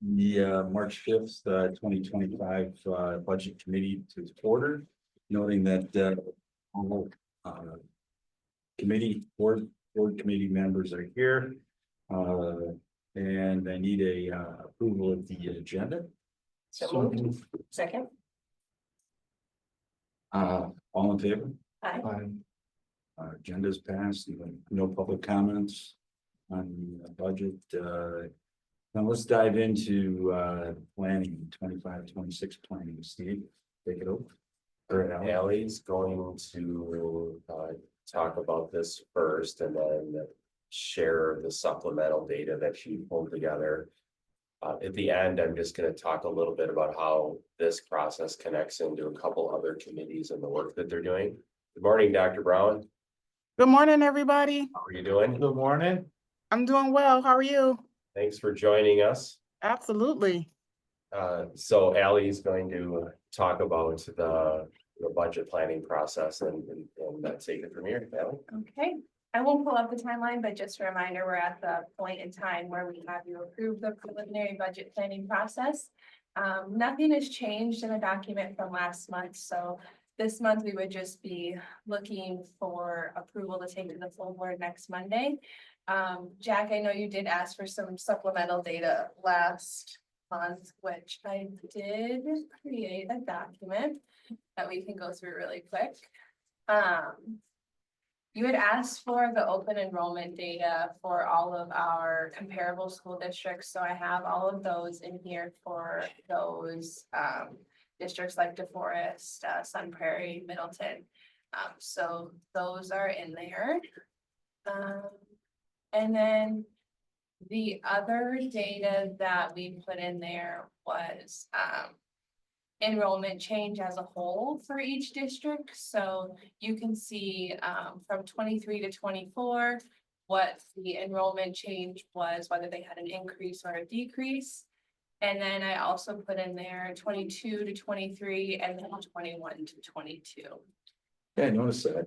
The March 5th, 2025 Budget Committee to order, noting that all board committee members are here. And I need a approval of the agenda. So moved. Second. All in favor? Aye. Agenda is passed, no public comments on the budget. Now let's dive into planning 25-26 planning. Steve, take it over. Or Al. Allie's going to talk about this first and then share the supplemental data that she pulled together. At the end, I'm just going to talk a little bit about how this process connects into a couple other committees and the work that they're doing. Good morning, Dr. Brown. Good morning, everybody. How are you doing? Good morning. I'm doing well. How are you? Thanks for joining us. Absolutely. So Allie's going to talk about the budget planning process and take it from here. Allie? Okay, I won't pull up the timeline, but just a reminder, we're at the point in time where we have you approve the preliminary budget planning process. Nothing has changed in the document from last month, so this month we would just be looking for approval to take to the full board next Monday. Jack, I know you did ask for some supplemental data last month, which I did create a document that we can go through really quick. You had asked for the open enrollment data for all of our comparable school districts, so I have all of those in here for those districts like DeForest, Sun Prairie, Middleton. So those are in there. And then the other data that we put in there was enrollment change as a whole for each district. So you can see from 23 to 24 what the enrollment change was, whether they had an increase or a decrease. And then I also put in there 22 to 23 and then 21 to 22. Yeah, I noticed that.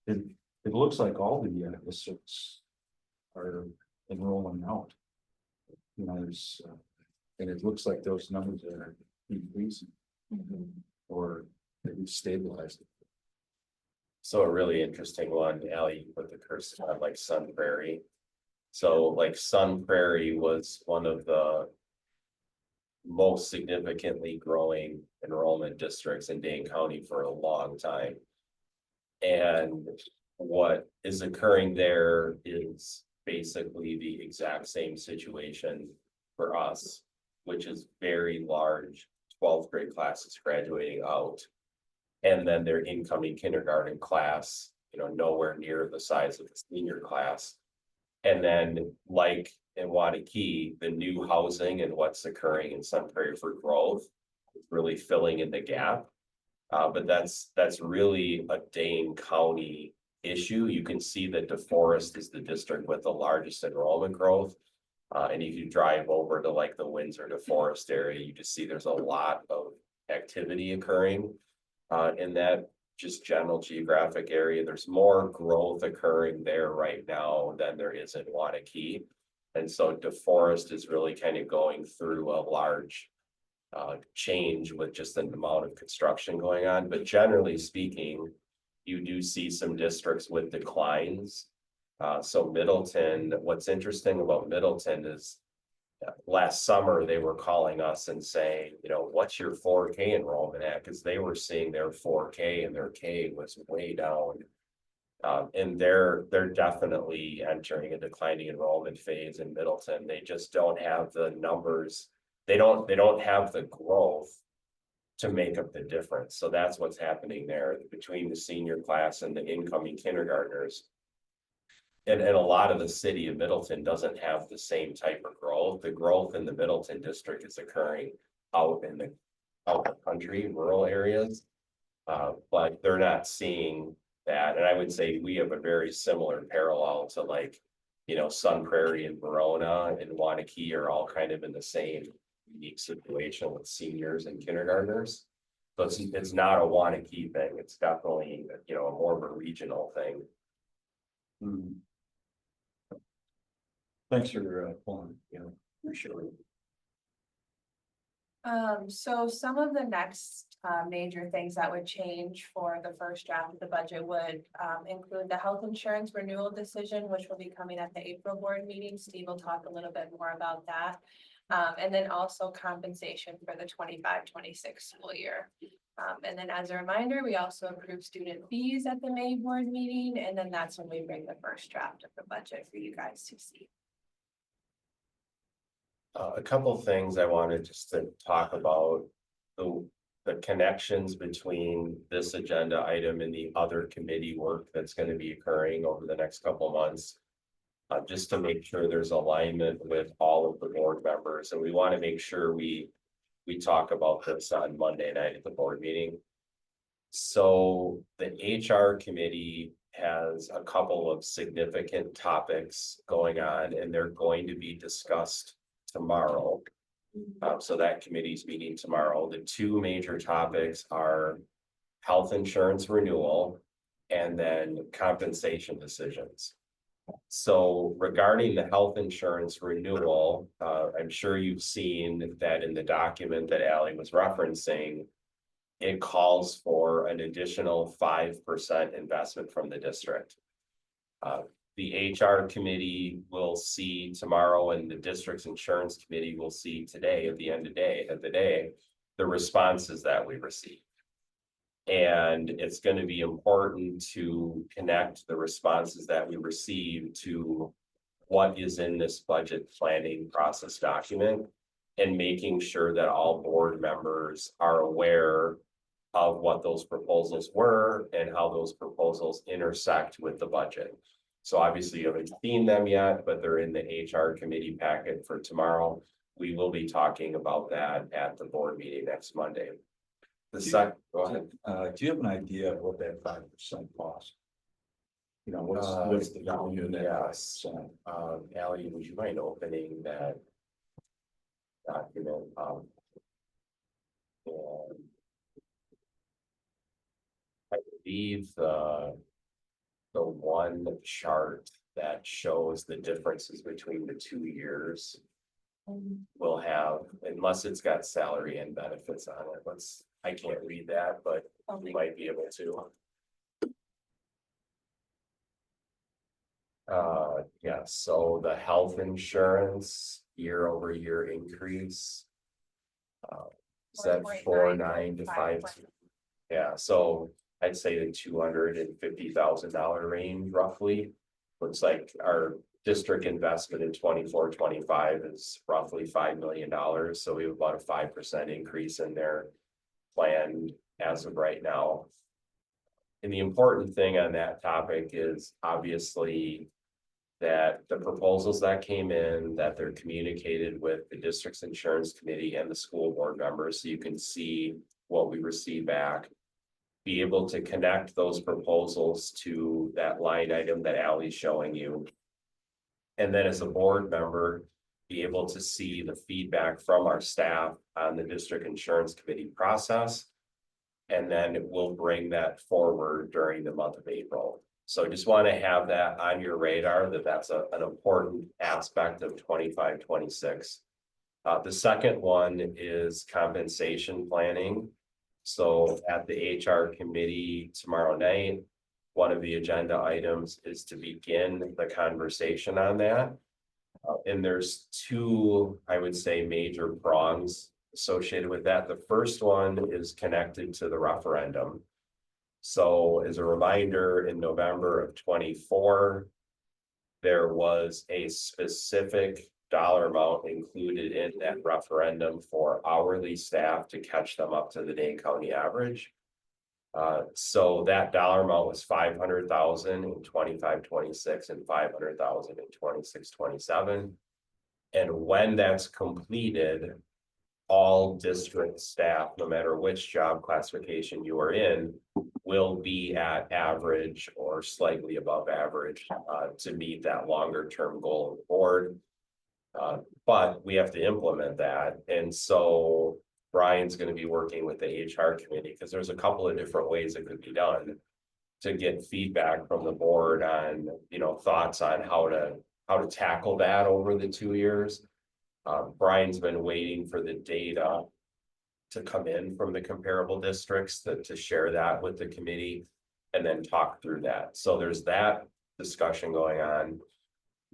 It looks like all the districts are enrolling out. There's and it looks like those numbers are increasing or maybe stabilizing. So a really interesting one, Allie, you put the cursor on like Sun Prairie. So like Sun Prairie was one of the most significantly growing enrollment districts in Dane County for a long time. And what is occurring there is basically the exact same situation for us, which is very large 12th grade classes graduating out. And then their incoming kindergarten class, nowhere near the size of the senior class. And then like in Waunakee, the new housing and what's occurring in Sun Prairie for growth is really filling in the gap. But that's really a Dane County issue. You can see that DeForest is the district with the largest enrollment growth. And if you drive over to like the Windsor DeForest area, you just see there's a lot of activity occurring in that just general geographic area. There's more growth occurring there right now than there is in Waunakee. And so DeForest is really kind of going through a large change with just the amount of construction going on. But generally speaking, you do see some districts with declines. So Middleton, what's interesting about Middleton is last summer they were calling us and saying, what's your 4K enrollment at? Because they were seeing their 4K and their K was way down. And they're definitely entering a declining enrollment phase in Middleton. They just don't have the numbers. They don't have the growth to make up the difference. So that's what's happening there between the senior class and the incoming kindergartners. And a lot of the city of Middleton doesn't have the same type of growth. The growth in the Middleton district is occurring out in the country, rural areas. But they're not seeing that. And I would say we have a very similar parallel to like, Sun Prairie and Verona and Waunakee are all kind of in the same unique situation with seniors and kindergartners. So it's not a Waunakee thing. It's definitely, more of a regional thing. Thanks for pulling, for sure. So some of the next major things that would change for the first draft of the budget would include the health insurance renewal decision, which will be coming at the April board meeting. Steve will talk a little bit more about that. And then also compensation for the 25-26 school year. And then as a reminder, we also approve student fees at the May board meeting, and then that's when we bring the first draft of the budget for you guys to see. A couple things I wanted just to talk about, the connections between this agenda item and the other committee work that's going to be occurring over the next couple months. Just to make sure there's alignment with all of the board members, and we want to make sure we talk about this on Monday night at the board meeting. So the HR committee has a couple of significant topics going on, and they're going to be discussed tomorrow. So that committee's meeting tomorrow. The two major topics are health insurance renewal and then compensation decisions. So regarding the health insurance renewal, I'm sure you've seen that in the document that Ally was referencing, it calls for an additional 5% investment from the district. The HR committee will see tomorrow, and the district's insurance committee will see today at the end of the day, the responses that we receive. And it's going to be important to connect the responses that we receive to what is in this budget planning process document, and making sure that all board members are aware of what those proposals were and how those proposals intersect with the budget. So obviously you haven't seen them yet, but they're in the HR committee packet for tomorrow. We will be talking about that at the board meeting next Monday. The second, go ahead. Do you have an idea of what that 5% costs? You know, what's the value of that? Yes. Ally, would you mind opening that document? And I believe the one chart that shows the differences between the 2 years will have, unless it's got salary and benefits on it. I can't read that, but we might be able to. Yeah, so the health insurance year-over-year increase. Set 4.9 to 5. Yeah, so I'd say the $250,000 range roughly. Looks like our district investment in 24-25 is roughly $5 million. So we have about a 5% increase in their plan as of right now. And the important thing on that topic is obviously that the proposals that came in, that they're communicated with the district's insurance committee and the school board members, so you can see what we receive back. Be able to connect those proposals to that line item that Ally's showing you. And then as a board member, be able to see the feedback from our staff on the district insurance committee process. And then we'll bring that forward during the month of April. So just want to have that on your radar, that's an important aspect of 25-26. The second one is compensation planning. So at the HR committee tomorrow night, one of the agenda items is to begin the conversation on that. And there's two, I would say, major prongs associated with that. The first one is connected to the referendum. So as a reminder, in November of 24, there was a specific dollar amount included in that referendum for hourly staff to catch them up to the Dane County average. So that dollar amount was $500,000 in 25-26 and $500,000 in 26-27. And when that's completed, all district staff, no matter which job classification you are in, will be at average or slightly above average to meet that longer term goal of the board. But we have to implement that. And so Brian's going to be working with the HR committee because there's a couple of different ways it could be done to get feedback from the board on, thoughts on how to tackle that over the 2 years. Brian's been waiting for the data to come in from the comparable districts to share that with the committee and then talk through that. So there's that discussion going on.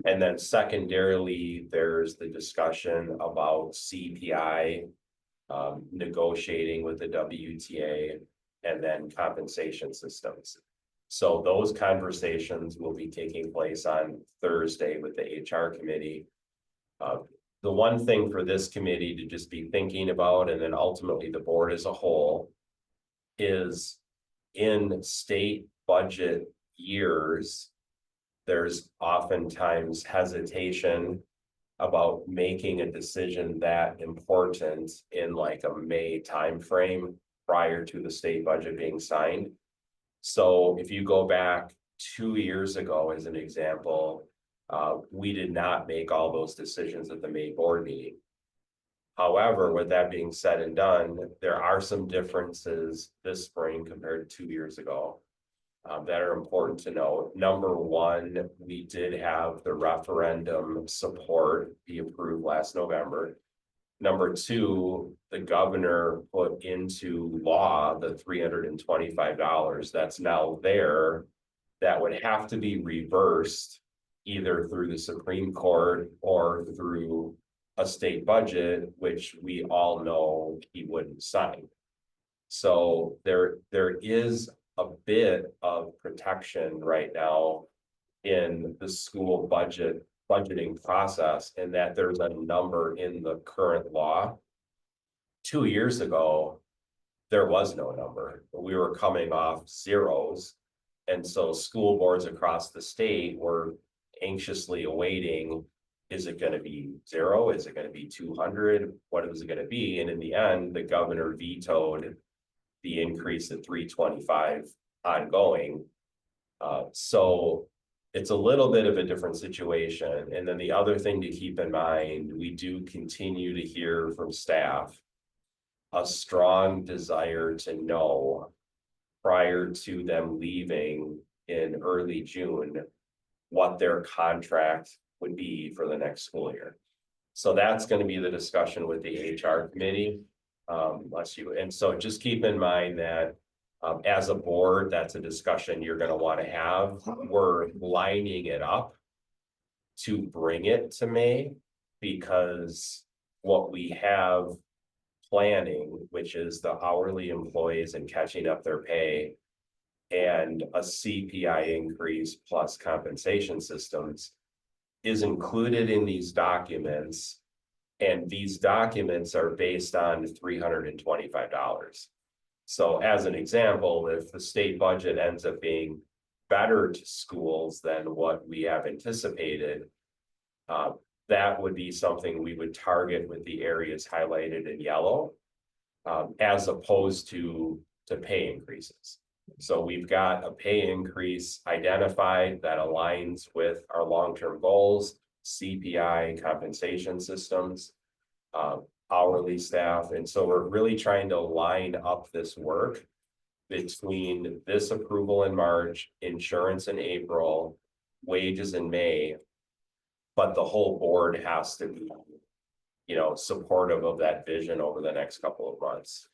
And then secondarily, there's the discussion about CPI, negotiating with the WTA and then compensation systems. So those conversations will be taking place on Thursday with the HR committee. The one thing for this committee to just be thinking about, and then ultimately the board as a whole, is in state budget years, there's oftentimes hesitation about making a decision that important in like a May timeframe prior to the state budget being signed. So if you go back 2 years ago, as an example, we did not make all those decisions at the May board meeting. However, with that being said and done, there are some differences this spring compared to 2 years ago that are important to know. Number one, we did have the referendum support be approved last November. Number two, the governor put into law the $325 that's now there that would have to be reversed either through the Supreme Court or through a state budget, which we all know he wouldn't sign. So there is a bit of protection right now in the school budgeting process, and that there's a number in the current law. 2 years ago, there was no number. We were coming off zeros. And so school boards across the state were anxiously awaiting, is it going to be 0? Is it going to be 200? What is it going to be? And in the end, the governor vetoed the increase at 325 ongoing. So it's a little bit of a different situation. And then the other thing to keep in mind, we do continue to hear from staff a strong desire to know prior to them leaving in early June what their contract would be for the next school year. So that's going to be the discussion with the HR committee. And so just keep in mind that as a board, that's a discussion you're going to want to have. We're lining it up to bring it to May, because what we have planning, which is the hourly employees and catching up their pay, and a CPI increase plus compensation systems, is included in these documents. And these documents are based on $325. So as an example, if the state budget ends up being better to schools than what we have anticipated, that would be something we would target with the areas highlighted in yellow, as opposed to pay increases. So we've got a pay increase identified that aligns with our long-term goals, CPI, compensation systems, hourly staff. And so we're really trying to line up this work between this approval in March, insurance in April, wages in May. But the whole board has to be, supportive of that vision over the next couple of months.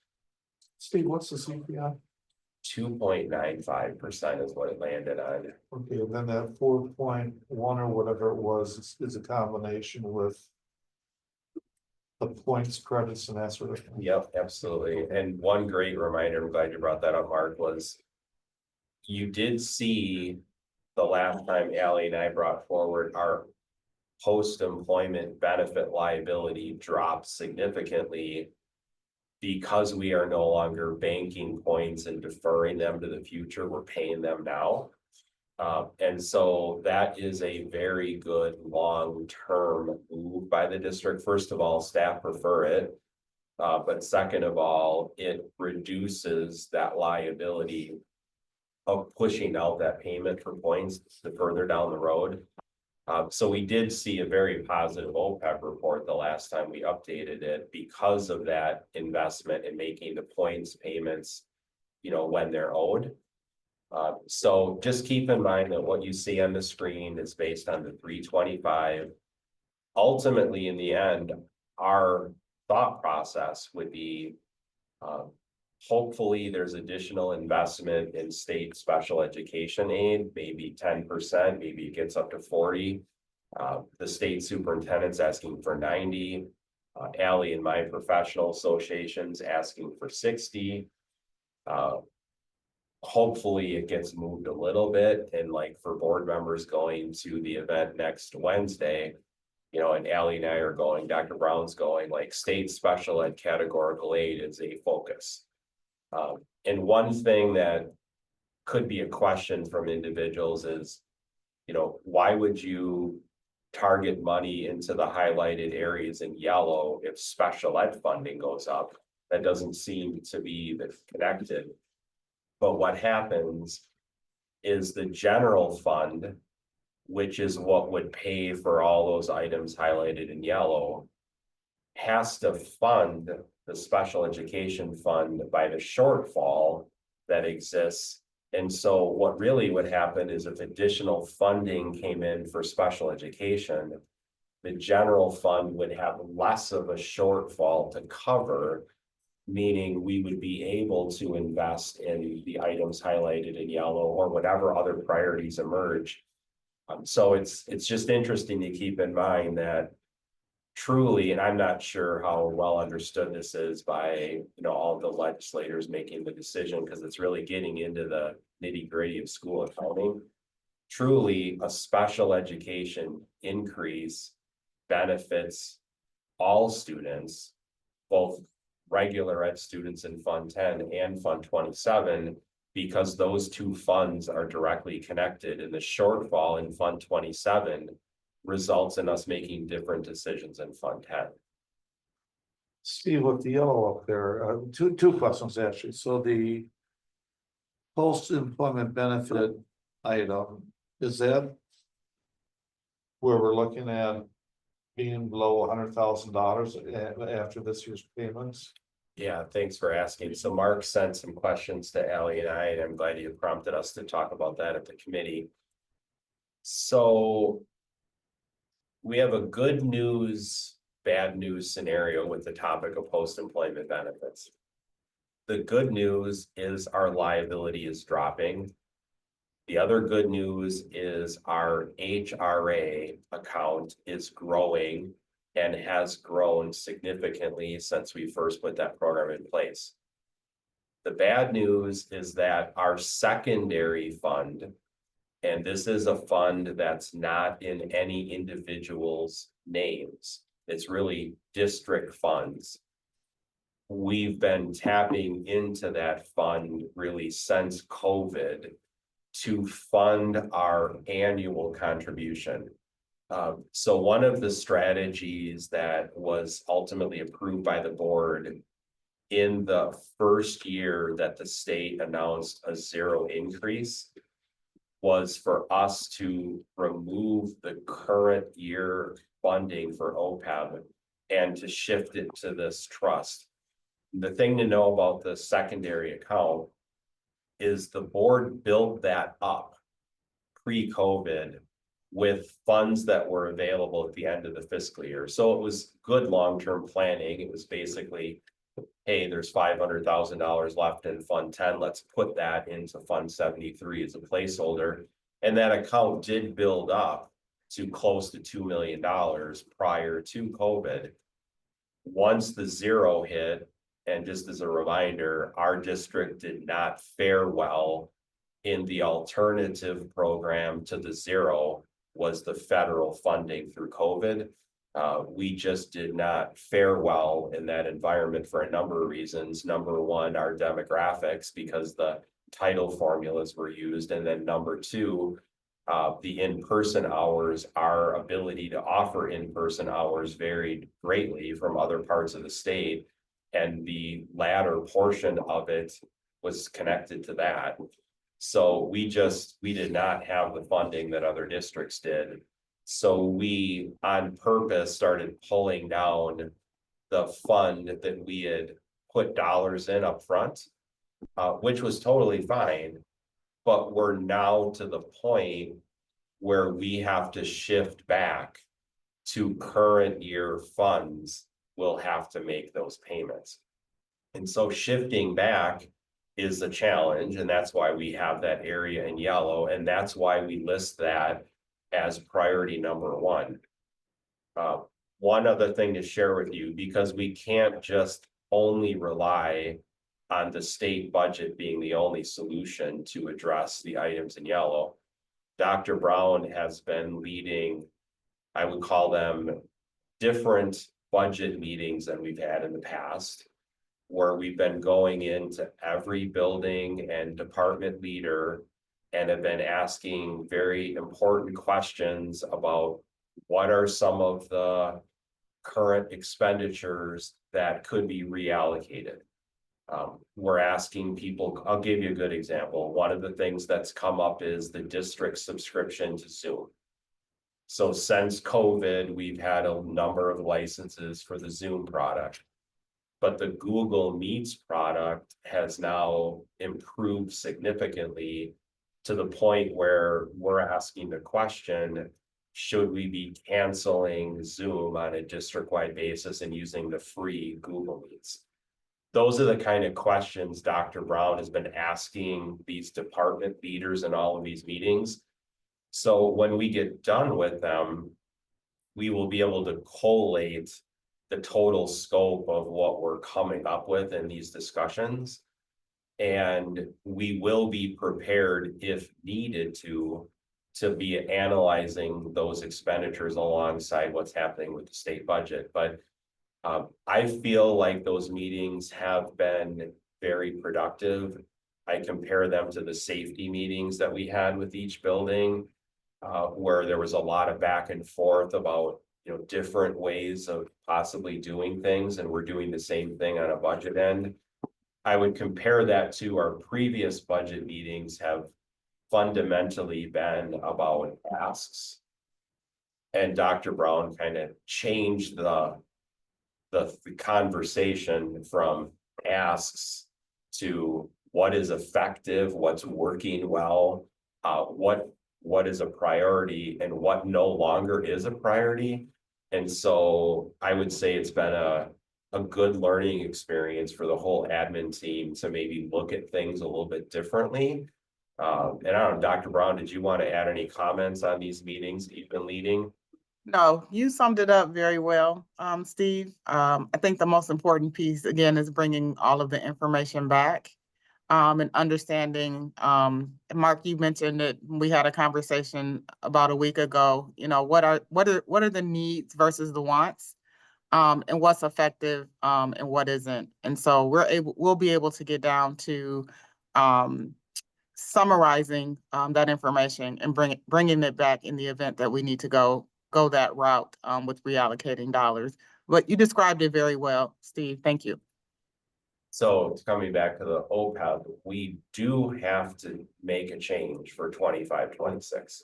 Steve, what's the CPI? 2.95% is what it landed on. Okay, and then that 4.1 or whatever it was is a combination with the points, credits, and that sort of thing. Yep, absolutely. And one great reminder, I'm glad you brought that up, Mark, was you did see the last time Allie and I brought forward our post-employment benefit liability dropped significantly because we are no longer banking points and deferring them to the future. We're paying them now. And so that is a very good long-term move by the district. First of all, staff prefer it. But second of all, it reduces that liability of pushing out that payment for points to further down the road. So we did see a very positive OPEB report the last time we updated it because of that investment in making the points payments, when they're owed. So just keep in mind that what you see on the screen is based on the 325. Ultimately, in the end, our thought process would be Hopefully, there's additional investment in state special education aid, maybe 10%, maybe it gets up to 40. The state superintendent's asking for 90. Ally and my professional association's asking for 60. Hopefully it gets moved a little bit, and like for board members going to the event next Wednesday, you know, and Ally and I are going, Dr. Brown's going, like state special ed categorical aid is a focus. And one thing that could be a question from individuals is, you know, why would you target money into the highlighted areas in yellow if special ed funding goes up? That doesn't seem to be connected. But what happens is the general fund, which is what would pay for all those items highlighted in yellow, has to fund the special education fund by the shortfall that exists. And so what really would happen is if additional funding came in for special education, the general fund would have less of a shortfall to cover, meaning we would be able to invest in the items highlighted in yellow or whatever other priorities emerge. So it's just interesting to keep in mind that truly, and I'm not sure how well understood this is by, you know, all the legislators making the decision, because it's really getting into the nitty-gritty of school accounting. Truly, a special education increase benefits all students, both regular ed students in Fund 10 and Fund 27, because those two funds are directly connected, and the shortfall in Fund 27 results in us making different decisions in Fund 10. Steve, with the yellow up there, two questions actually. So the post-employment benefit item, is that where we're looking at being below $100,000 after this year's payments? Yeah, thanks for asking. So Mark sent some questions to Ally and I, and I'm glad you prompted us to talk about that at the committee. So we have a good news, bad news scenario with the topic of post-employment benefits. The good news is our liability is dropping. The other good news is our HRA account is growing and has grown significantly since we first put that program in place. The bad news is that our secondary fund, and this is a fund that's not in any individual's names, it's really district funds. We've been tapping into that fund really since COVID to fund our annual contribution. So one of the strategies that was ultimately approved by the board in the first year that the state announced a zero increase was for us to remove the current year funding for OPEB and to shift it to this trust. The thing to know about the secondary account is the board built that up pre-COVID with funds that were available at the end of the fiscal year. So it was good long-term planning. It was basically, hey, there's $500,000 left in Fund 10. Let's put that into Fund 73 as a placeholder. And that account did build up to close to $2 million prior to COVID. Once the zero hit, and just as a reminder, our district did not fare well in the alternative program to the zero was the federal funding through COVID. We just did not fare well in that environment for a number of reasons. Number one, our demographics, because the title formulas were used. And then number two, the in-person hours, our ability to offer in-person hours varied greatly from other parts of the state. And the latter portion of it was connected to that. So we did not have the funding that other districts did. So we on purpose started pulling down the fund that we had put dollars in up front, which was totally fine. But we're now to the point where we have to shift back to current year funds. We'll have to make those payments. And so shifting back is the challenge, and that's why we have that area in yellow, and that's why we list that as priority number one. One other thing to share with you, because we can't just only rely on the state budget being the only solution to address the items in yellow. Dr. Brown has been leading, I would call them different budget meetings than we've had in the past, where we've been going into every building and department leader and have been asking very important questions about what are some of the current expenditures that could be reallocated. We're asking people, I'll give you a good example. One of the things that's come up is the district subscription to Zoom. So since COVID, we've had a number of licenses for the Zoom product. But the Google Meets product has now improved significantly to the point where we're asking the question, should we be canceling Zoom on a district-wide basis and using the free Google Meets? Those are the kind of questions Dr. Brown has been asking these department leaders in all of these meetings. So when we get done with them, we will be able to collate the total scope of what we're coming up with in these discussions. And we will be prepared, if needed to be analyzing those expenditures alongside what's happening with the state budget. But I feel like those meetings have been very productive. I compare them to the safety meetings that we had with each building, where there was a lot of back and forth about, you know, different ways of possibly doing things, and we're doing the same thing on a budget end. I would compare that to our previous budget meetings have fundamentally been about asks. And Dr. Brown kind of changed the conversation from asks to what is effective, what's working well, what is a priority and what no longer is a priority. And so I would say it's been a good learning experience for the whole admin team to maybe look at things a little bit differently. And I don't know, Dr. Brown, did you want to add any comments on these meetings that you've been leading? No, you summed it up very well, Steve. I think the most important piece, again, is bringing all of the information back. And understanding, Mark, you mentioned that we had a conversation about a week ago, you know, what are the needs versus the wants, and what's effective, and what isn't. And so we'll be able to get down to, summarizing, that information and bringing it back in the event that we need to go that route, with reallocating dollars. But you described it very well, Steve. Thank you. So coming back to the OPEB, we do have to make a change for 25-26.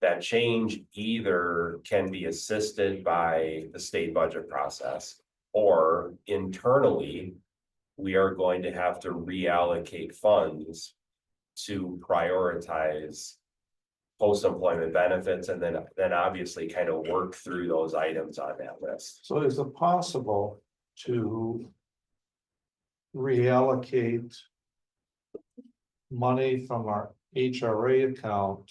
That change either can be assisted by the state budget process, or internally, we are going to have to reallocate funds to prioritize post-employment benefits, and then obviously kind of work through those items on that list. So is it possible to reallocate money from our HRA account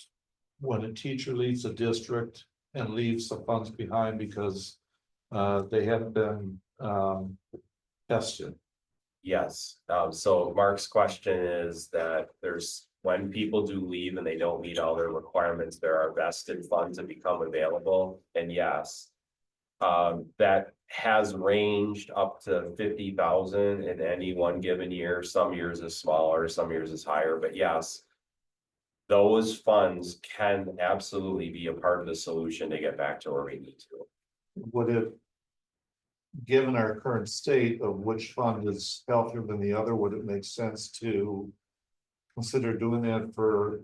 when a teacher leaves a district and leaves the funds behind because they haven't been tested? Yes, so Mark's question is that when people do leave and they don't meet all their requirements, there are vested funds that become available, and yes. That has ranged up to 50,000 in any one given year. Some years is smaller, some years is higher, but yes. Those funds can absolutely be a part of the solution to get back to where we need to. Would it, given our current state of which fund is healthier than the other, would it make sense to consider doing that for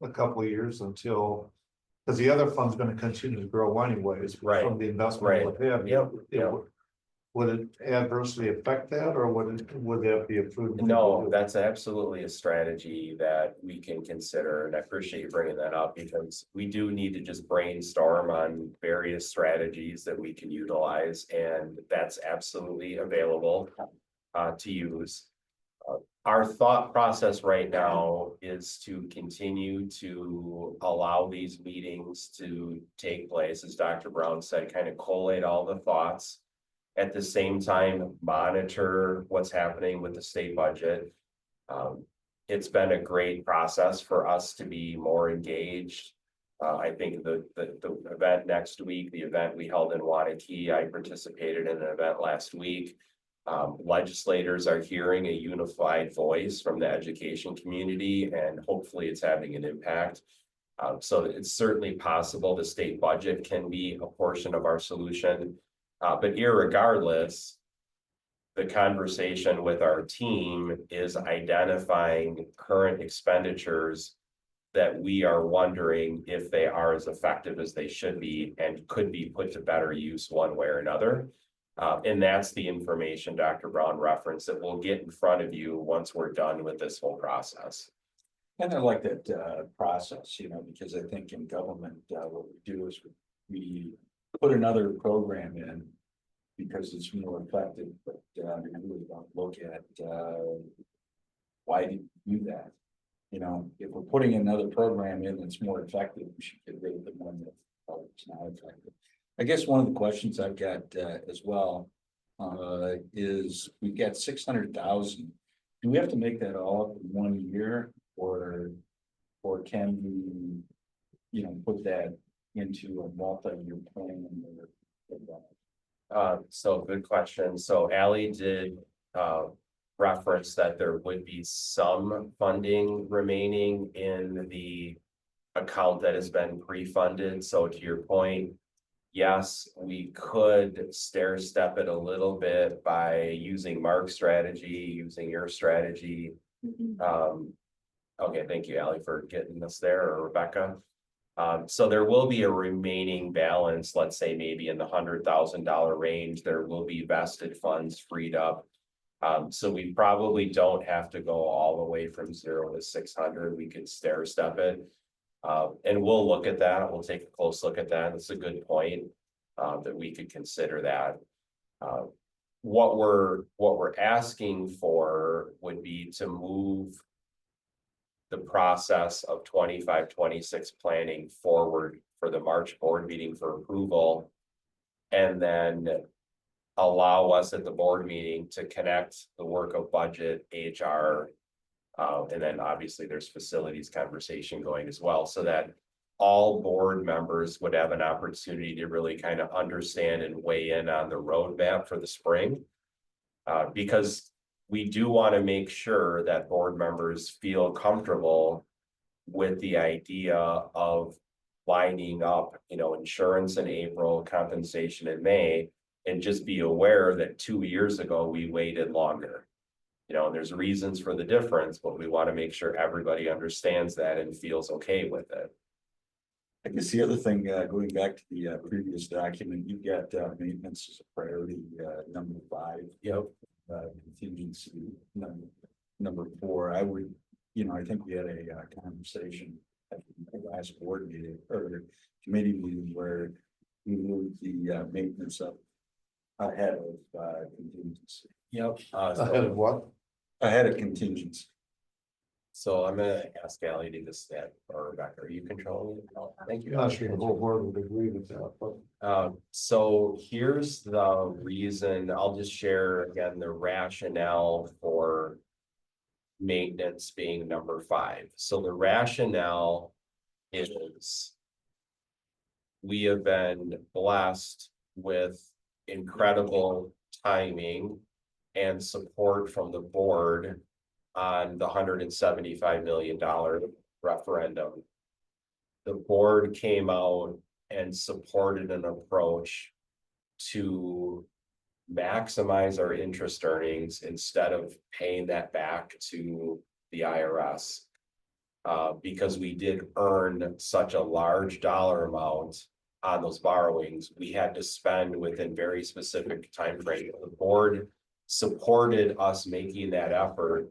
a couple of years until, because the other fund's going to continue to grow anyways, Right. From the investment. Right. They have. Yep. Would it adversely affect that, or would that be approved? No, that's absolutely a strategy that we can consider, and I appreciate you bringing that up, because we do need to just brainstorm on various strategies that we can utilize, and that's absolutely available. to use. Our thought process right now is to continue to allow these meetings to take place, as Dr. Brown said, kind of collate all the thoughts. At the same time, monitor what's happening with the state budget. It's been a great process for us to be more engaged. I think the event next week, the event we held in Waunakee, I participated in an event last week. Legislators are hearing a unified voice from the education community, and hopefully it's having an impact. So it's certainly possible the state budget can be a portion of our solution. But irregardless, the conversation with our team is identifying current expenditures that we are wondering if they are as effective as they should be and could be put to better use one way or another. And that's the information Dr. Brown referenced that we'll get in front of you once we're done with this whole process. And I like that process, you know, because I think in government, what we do is we put another program in because it's more effective, but we really don't look at why do you do that? You know, if we're putting another program in that's more effective, we should get rid of the one that's not effective. I guess one of the questions I've got as well is we've got 600,000. Do we have to make that all up in 1 year, or can we, you know, put that into a multi-year plan? So good question. So Ally did reference that there would be some funding remaining in the account that has been pre-funded. So to your point, yes, we could stair step it a little bit by using Mark's strategy, using your strategy. Okay, thank you, Ally, for getting us there, or Rebecca. So there will be a remaining balance, let's say maybe in the $100,000 range. There will be vested funds freed up. So we probably don't have to go all the way from 0 to 600. We could stair step it. And we'll look at that. We'll take a close look at that. That's a good point, that we could consider that. What we're asking for would be to move the process of 25-26 planning forward for the March board meeting for approval, and then allow us at the board meeting to connect the work of budget, HR, and then obviously there's facilities conversation going as well, so that all board members would have an opportunity to really kind of understand and weigh in on the roadmap for the spring. Because we do want to make sure that board members feel comfortable with the idea of lining up, you know, insurance in April, compensation in May, and just be aware that 2 years ago, we waited longer. You know, and there's reasons for the difference, but we want to make sure everybody understands that and feels okay with it. I guess the other thing, going back to the previous document, you've got maintenance as a priority, number 5. Yep. Contingency number 4. I would, you know, I think we had a conversation at the last board meeting or committee meeting where we moved the maintenance up ahead of contingency. Yep. Ahead of what? Ahead of contingency. So I'm gonna ask Ally to just that, or Rebecca, are you controlling it? No, thank you. I'm not sure the whole board would agree with that, but. So here's the reason. I'll just share again the rationale for maintenance being number 5. So the rationale is we have been blessed with incredible timing and support from the board on the $175 million referendum. The board came out and supported an approach to maximize our interest earnings instead of paying that back to the IRS. Because we did earn such a large dollar amount on those borrowings, we had to spend within very specific time frame. The board supported us making that effort,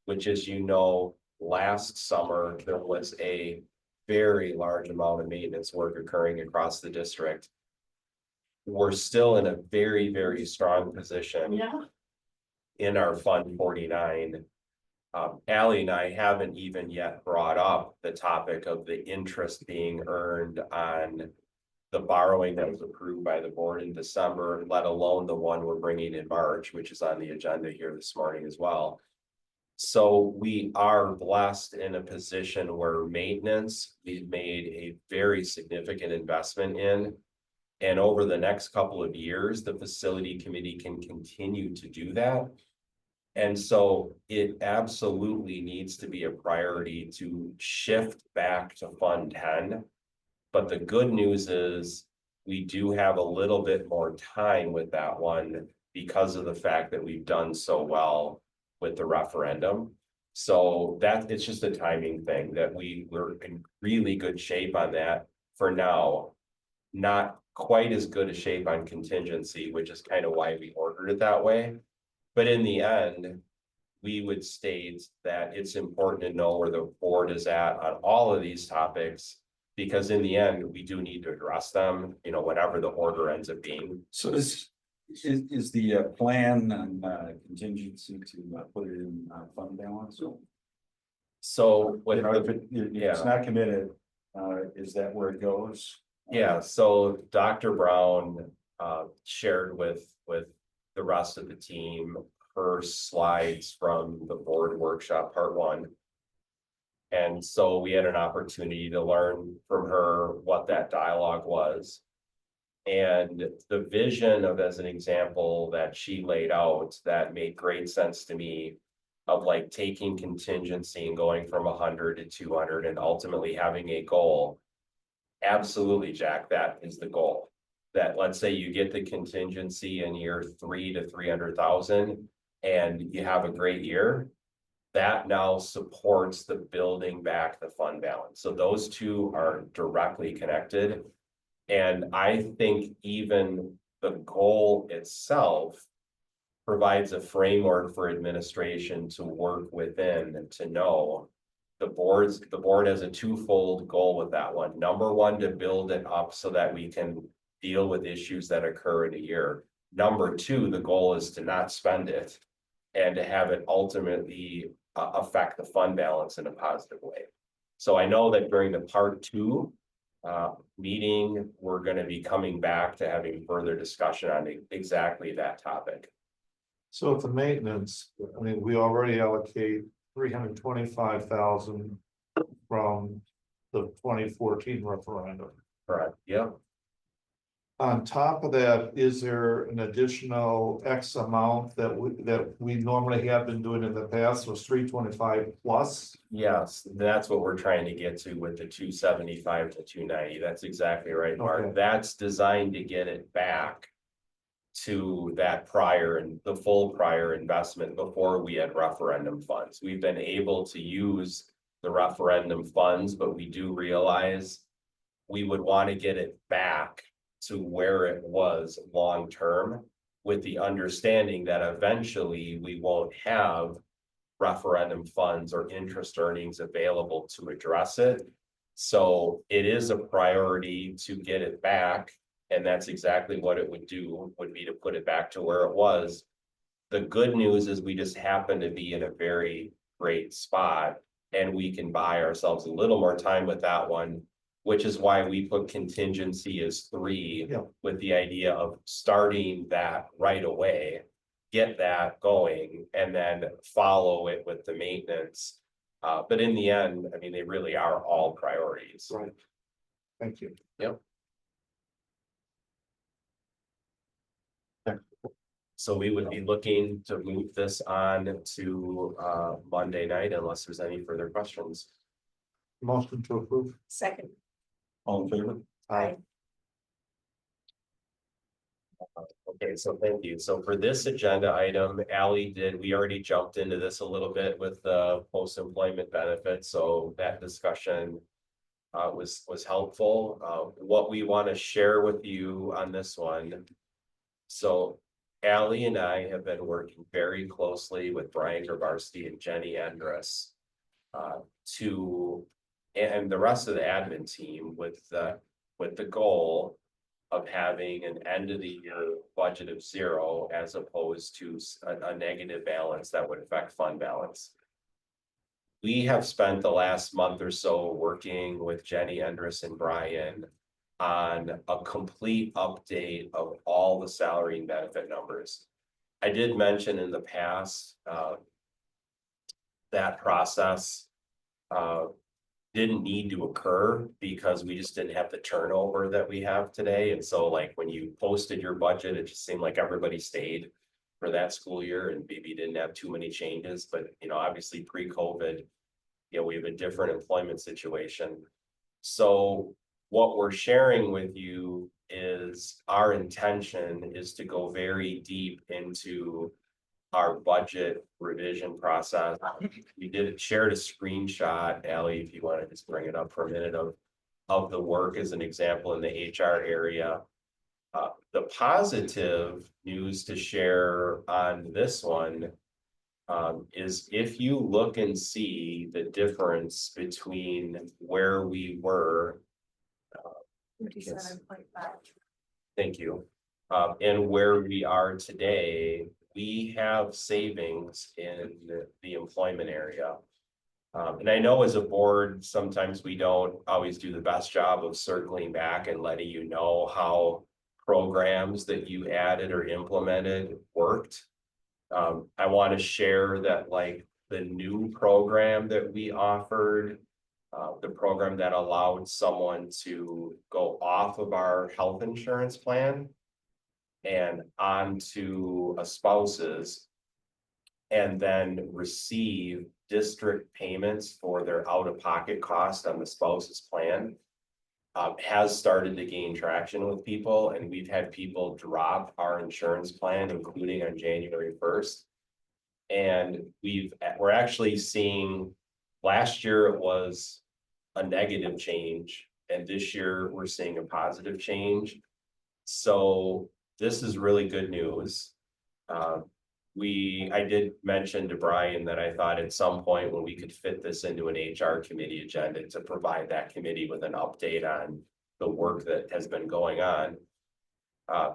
which, as you know, last summer, there was a very large amount of maintenance work occurring across the district. We're still in a very, very strong position. Yeah. in our Fund 49. Ally and I haven't even yet brought up the topic of the interest being earned on the borrowing that was approved by the board in December, let alone the one we're bringing in March, which is on the agenda here this morning as well. So we are blessed in a position where maintenance, we've made a very significant investment in. And over the next couple of years, the facility committee can continue to do that. And so it absolutely needs to be a priority to shift back to Fund 10. But the good news is we do have a little bit more time with that one because of the fact that we've done so well with the referendum. So that it's just a timing thing that we're in really good shape on that for now. Not quite as good a shape on contingency, which is kind of why we ordered it that way. But in the end, we would state that it's important to know where the board is at on all of these topics. Because in the end, we do need to address them, you know, whatever the order ends up being. So is the plan on contingency to put it in fund balance? So with You know, if it's yeah. not committed, is that where it goes? Yeah, so Dr. Brown shared with the rest of the team her slides from the board workshop part 1. And so we had an opportunity to learn from her what that dialogue was. And the vision of, as an example, that she laid out that made great sense to me of like taking contingency and going from 100 to 200 and ultimately having a goal. Absolutely, Jack, that is the goal. That let's say you get the contingency in year 3 to 300,000 and you have a great year. That now supports the building back the fund balance. So those two are directly connected. And I think even the goal itself provides a framework for administration to work within to know the board has a twofold goal with that one. Number one, to build it up so that we can deal with issues that occur in a year. Number two, the goal is to not spend it and to have it ultimately affect the fund balance in a positive way. So I know that during the part 2 meeting, we're going to be coming back to having further discussion on exactly that topic. So at the maintenance, I mean, we already allocate 325,000 from the 2014 referendum. Correct. Yep. On top of that, is there an additional X amount that we normally have been doing in the past, was 325 plus? Yes, that's what we're trying to get to with the 275 to 290. That's exactly right, Mark. Okay. That's designed to get it back to that prior and the full prior investment before we had referendum funds. We've been able to use the referendum funds, but we do realize we would want to get it back to where it was long term, with the understanding that eventually we won't have referendum funds or interest earnings available to address it. So it is a priority to get it back. And that's exactly what it would do, would be to put it back to where it was. The good news is we just happen to be in a very great spot and we can buy ourselves a little more time with that one, which is why we put contingency as 3 with the idea of starting that right away, get that going, and then follow it with the maintenance. But in the end, I mean, they really are all priorities. Right. Thank you. Yep. So we would be looking to move this on to Monday night unless there's any further questions. Motion to approve. Second. All in favor? Aye. Okay, so thank you. So for this agenda item, Ally we already jumped into this a little bit with the post-employment benefits. So that discussion was helpful. What we want to share with you on this one. So Ally and I have been working very closely with Brian Grabarski and Jenny Andrus and the rest of the admin team with the goal of having an end of the year budget of 0 as opposed to a negative balance that would affect fund balance. We have spent the last month or so working with Jenny, Endres, and Brian on a complete update of all the salary and benefit numbers. I did mention in the past, that process didn't need to occur because we just didn't have the turnover that we have today. And so like when you posted your budget, it just seemed like everybody stayed for that school year and maybe didn't have too many changes. But, you know, obviously pre-COVID, you know, we have a different employment situation. So what we're sharing with you is our intention is to go very deep into our budget revision process. We shared a screenshot, Allie, if you want to just bring it up for a minute of the work as an example in the HR area. The positive news to share on this one is if you look and see the difference between where we were. 57.5. Thank you. And where we are today, we have savings in the employment area. And I know as a board, sometimes we don't always do the best job of circling back and letting you know how programs that you added or implemented worked. I want to share that like the new program that we offered, the program that allowed someone to go off of our health insurance plan and onto a spouse's and then receive district payments for their out-of-pocket cost on the spouse's plan has started to gain traction with people, and we've had people drop our insurance plan, including on January 1st. And we're actually seeing, last year it was a negative change, and this year we're seeing a positive change. So this is really good news. I did mention to Brian that I thought at some point when we could fit this into an HR committee agenda to provide that committee with an update on the work that has been going on.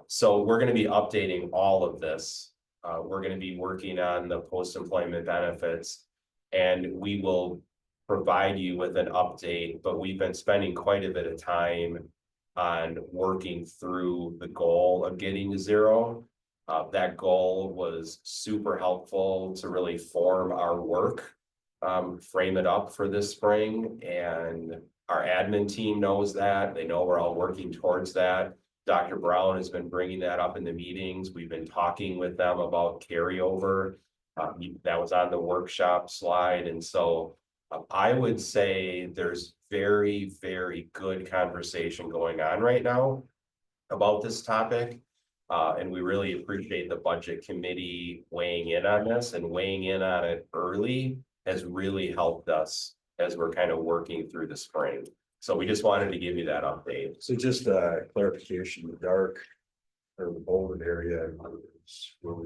So we're going to be updating all of this. We're going to be working on the post-employment benefits, and we will provide you with an update, but we've been spending quite a bit of time on working through the goal of getting to 0. That goal was super helpful to really form our work, frame it up for this spring, and our admin team knows that. They know we're all working towards that. Dr. Brown has been bringing that up in the meetings. We've been talking with them about carryover. That was on the workshop slide. And so I would say there's very, very good conversation going on right now about this topic. And we really appreciate the budget committee weighing in on this, and weighing in on it early has really helped us as we're kind of working through the spring. So we just wanted to give you that update. So just clarification, the dark or the bolded area is what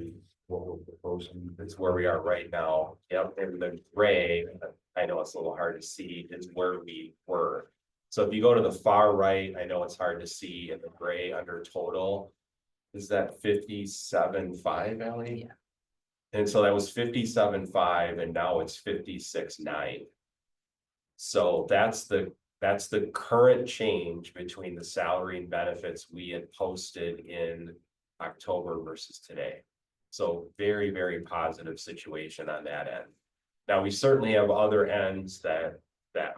we're proposing. It's where we are right now. Yep, and the gray, I know it's a little hard to see, is where we were. So if you go to the far right, I know it's hard to see in the gray under total. Is that 57.5, Allie? Yeah. And so that was 57.5, and now it's 56.9. So that's the current change between the salary and benefits we had posted in October versus today. So very, very positive situation on that end. Now, we certainly have other ends that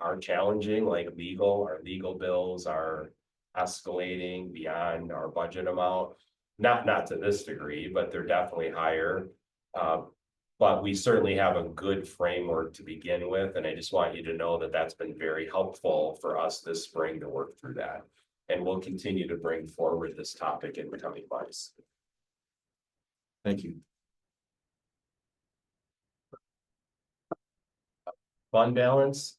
are challenging, like legal. Our legal bills are escalating beyond our budget amount. Not to this degree, but they're definitely higher. But we certainly have a good framework to begin with. And I just want you to know that that's been very helpful for us this spring to work through that. And we'll continue to bring forward this topic in the coming months. Thank you. Fund balance,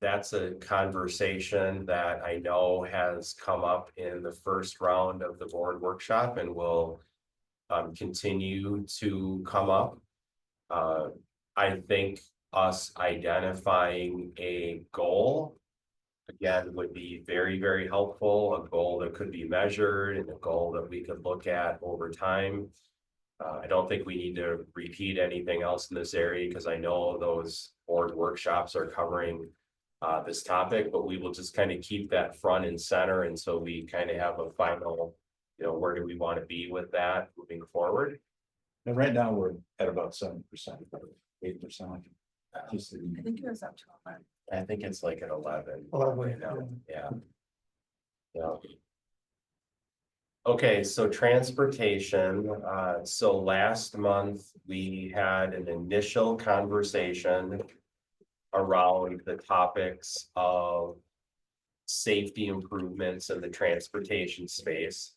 that's a conversation that I know has come up in the first round of the board workshop and will continue to come up. I think us identifying a goal again, would be very, very helpful, a goal that could be measured and a goal that we could look at over time. I don't think we need to repeat anything else in this area because I know those board workshops are covering this topic, but we will just kind of keep that front and center. And so we kind of have a final, where do we want to be with that moving forward? And right now, we're at about 7%, 8%. Just I think it was up to 11. I think it's like at 11. 11, right now. Yeah. Yeah. Okay, so transportation, so last month we had an initial conversation around the topics of safety improvements in the transportation space.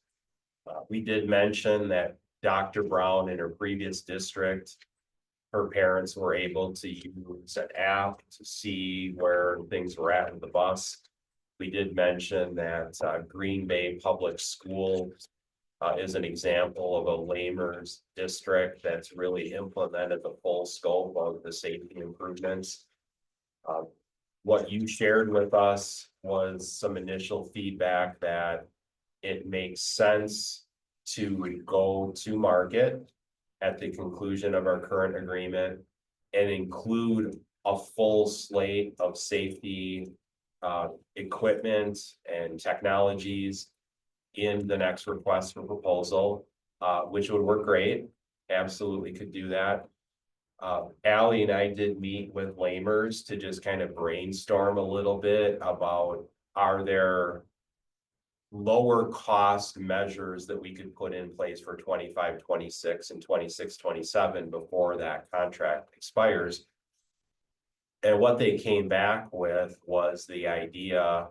We did mention that Dr. Brown in her previous district, her parents were able to use an app to see where things were at with the bus. We did mention that Green Bay Public Schools is an example of a Lamers district that's really implemented the full scope of the safety improvements. What you shared with us was some initial feedback that it makes sense to go to market at the conclusion of our current agreement and include a full slate of safety equipment and technologies in the next request for proposal, which would work great. Absolutely could do that. Allie and I did meet with Lamers to just kind of brainstorm a little bit about, are there lower cost measures that we could put in place for 25, 26 and 26, 27 before that contract expires. And what they came back with was the idea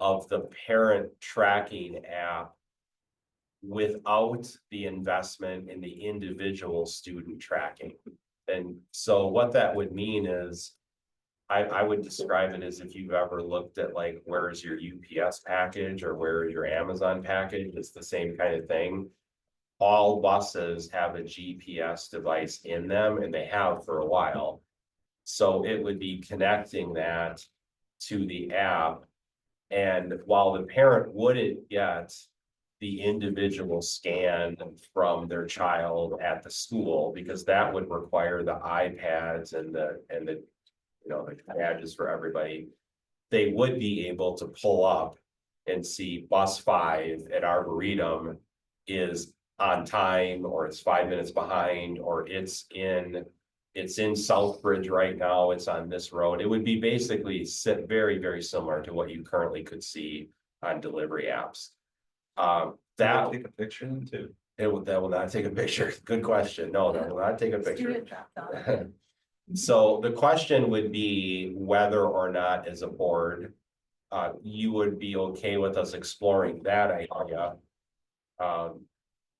of the parent tracking app without the investment in the individual student tracking. And so what that would mean is, I would describe it as if you've ever looked at like, where is your UPS package or where is your Amazon package? It's the same kind of thing. All buses have a GPS device in them and they have for a while. So it would be connecting that to the app. And while the parent wouldn't get the individual scan from their child at the school, because that would require the iPads and the the badges for everybody, they would be able to pull up and see bus 5 at Arboretum is on time, or it's 5 minutes behind, or it's in Southbridge right now, it's on this road. It would be basically very, very similar to what you currently could see on delivery apps. That take a picture of them too. that will not take a picture. Good question. No, that will not take a picture. Student dropped off. So the question would be whether or not, as a board, you would be okay with us exploring that idea.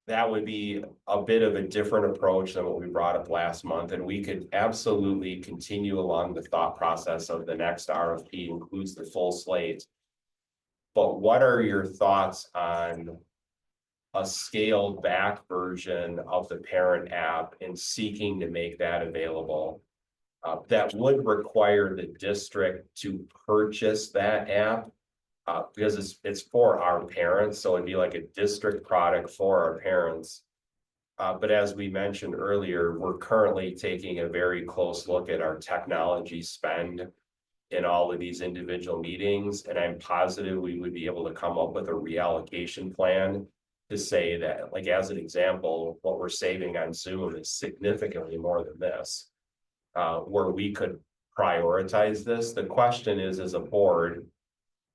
That would be a bit of a different approach than what we brought up last month, and we could absolutely continue along the thought process of the next RFP includes the full slate. But what are your thoughts on a scaled back version of the parent app and seeking to make that available? That would require the district to purchase that app because it's for our parents. So it'd be like a district product for our parents. But as we mentioned earlier, we're currently taking a very close look at our technology spend in all of these individual meetings. And I'm positive we would be able to come up with a reallocation plan to say that, like, as an example, what we're saving on Zoom is significantly more than this. Where we could prioritize this. The question is, as a board,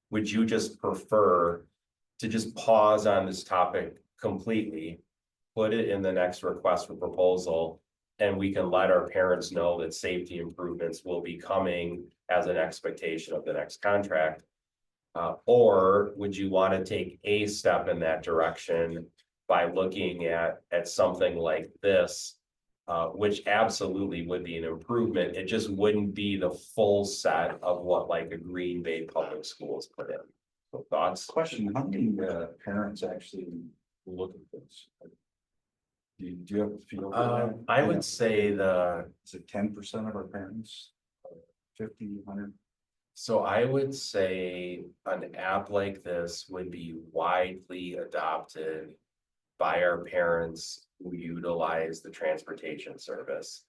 would you just prefer to just pause on this topic completely, put it in the next request for proposal, and we can let our parents know that safety improvements will be coming as an expectation of the next contract? Or would you want to take a step in that direction by looking at something like this? Which absolutely would be an improvement. It just wouldn't be the full set of what like a Green Bay Public Schools put in. So thoughts? Question, how many parents actually look at this? Do you have a feel? for that? I would say Is it 10% of our parents? 50, 100? So I would say an app like this would be widely adopted by our parents who utilize the transportation service.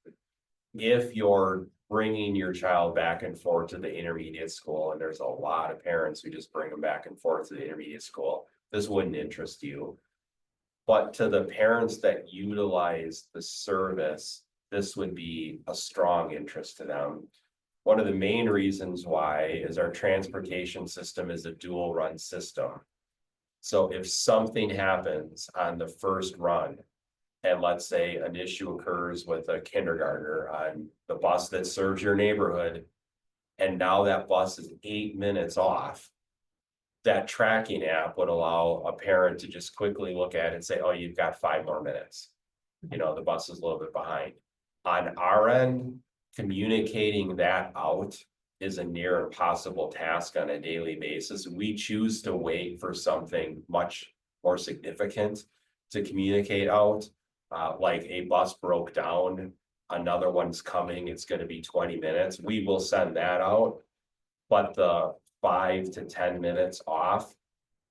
If you're bringing your child back and forth to the intermediate school, and there's a lot of parents who just bring them back and forth to the intermediate school, this wouldn't interest you. But to the parents that utilize the service, this would be a strong interest to them. One of the main reasons why is our transportation system is a dual run system. So if something happens on the first run, and let's say an issue occurs with a kindergartner on the bus that serves your neighborhood, and now that bus is 8 minutes off, that tracking app would allow a parent to just quickly look at it and say, oh, you've got 5 more minutes. You know, the bus is a little bit behind. On our end, communicating that out is a near impossible task on a daily basis. We choose to wait for something much more significant to communicate out. Like a bus broke down, another one's coming, it's gonna be 20 minutes. We will send that out. But the 5 to 10 minutes off,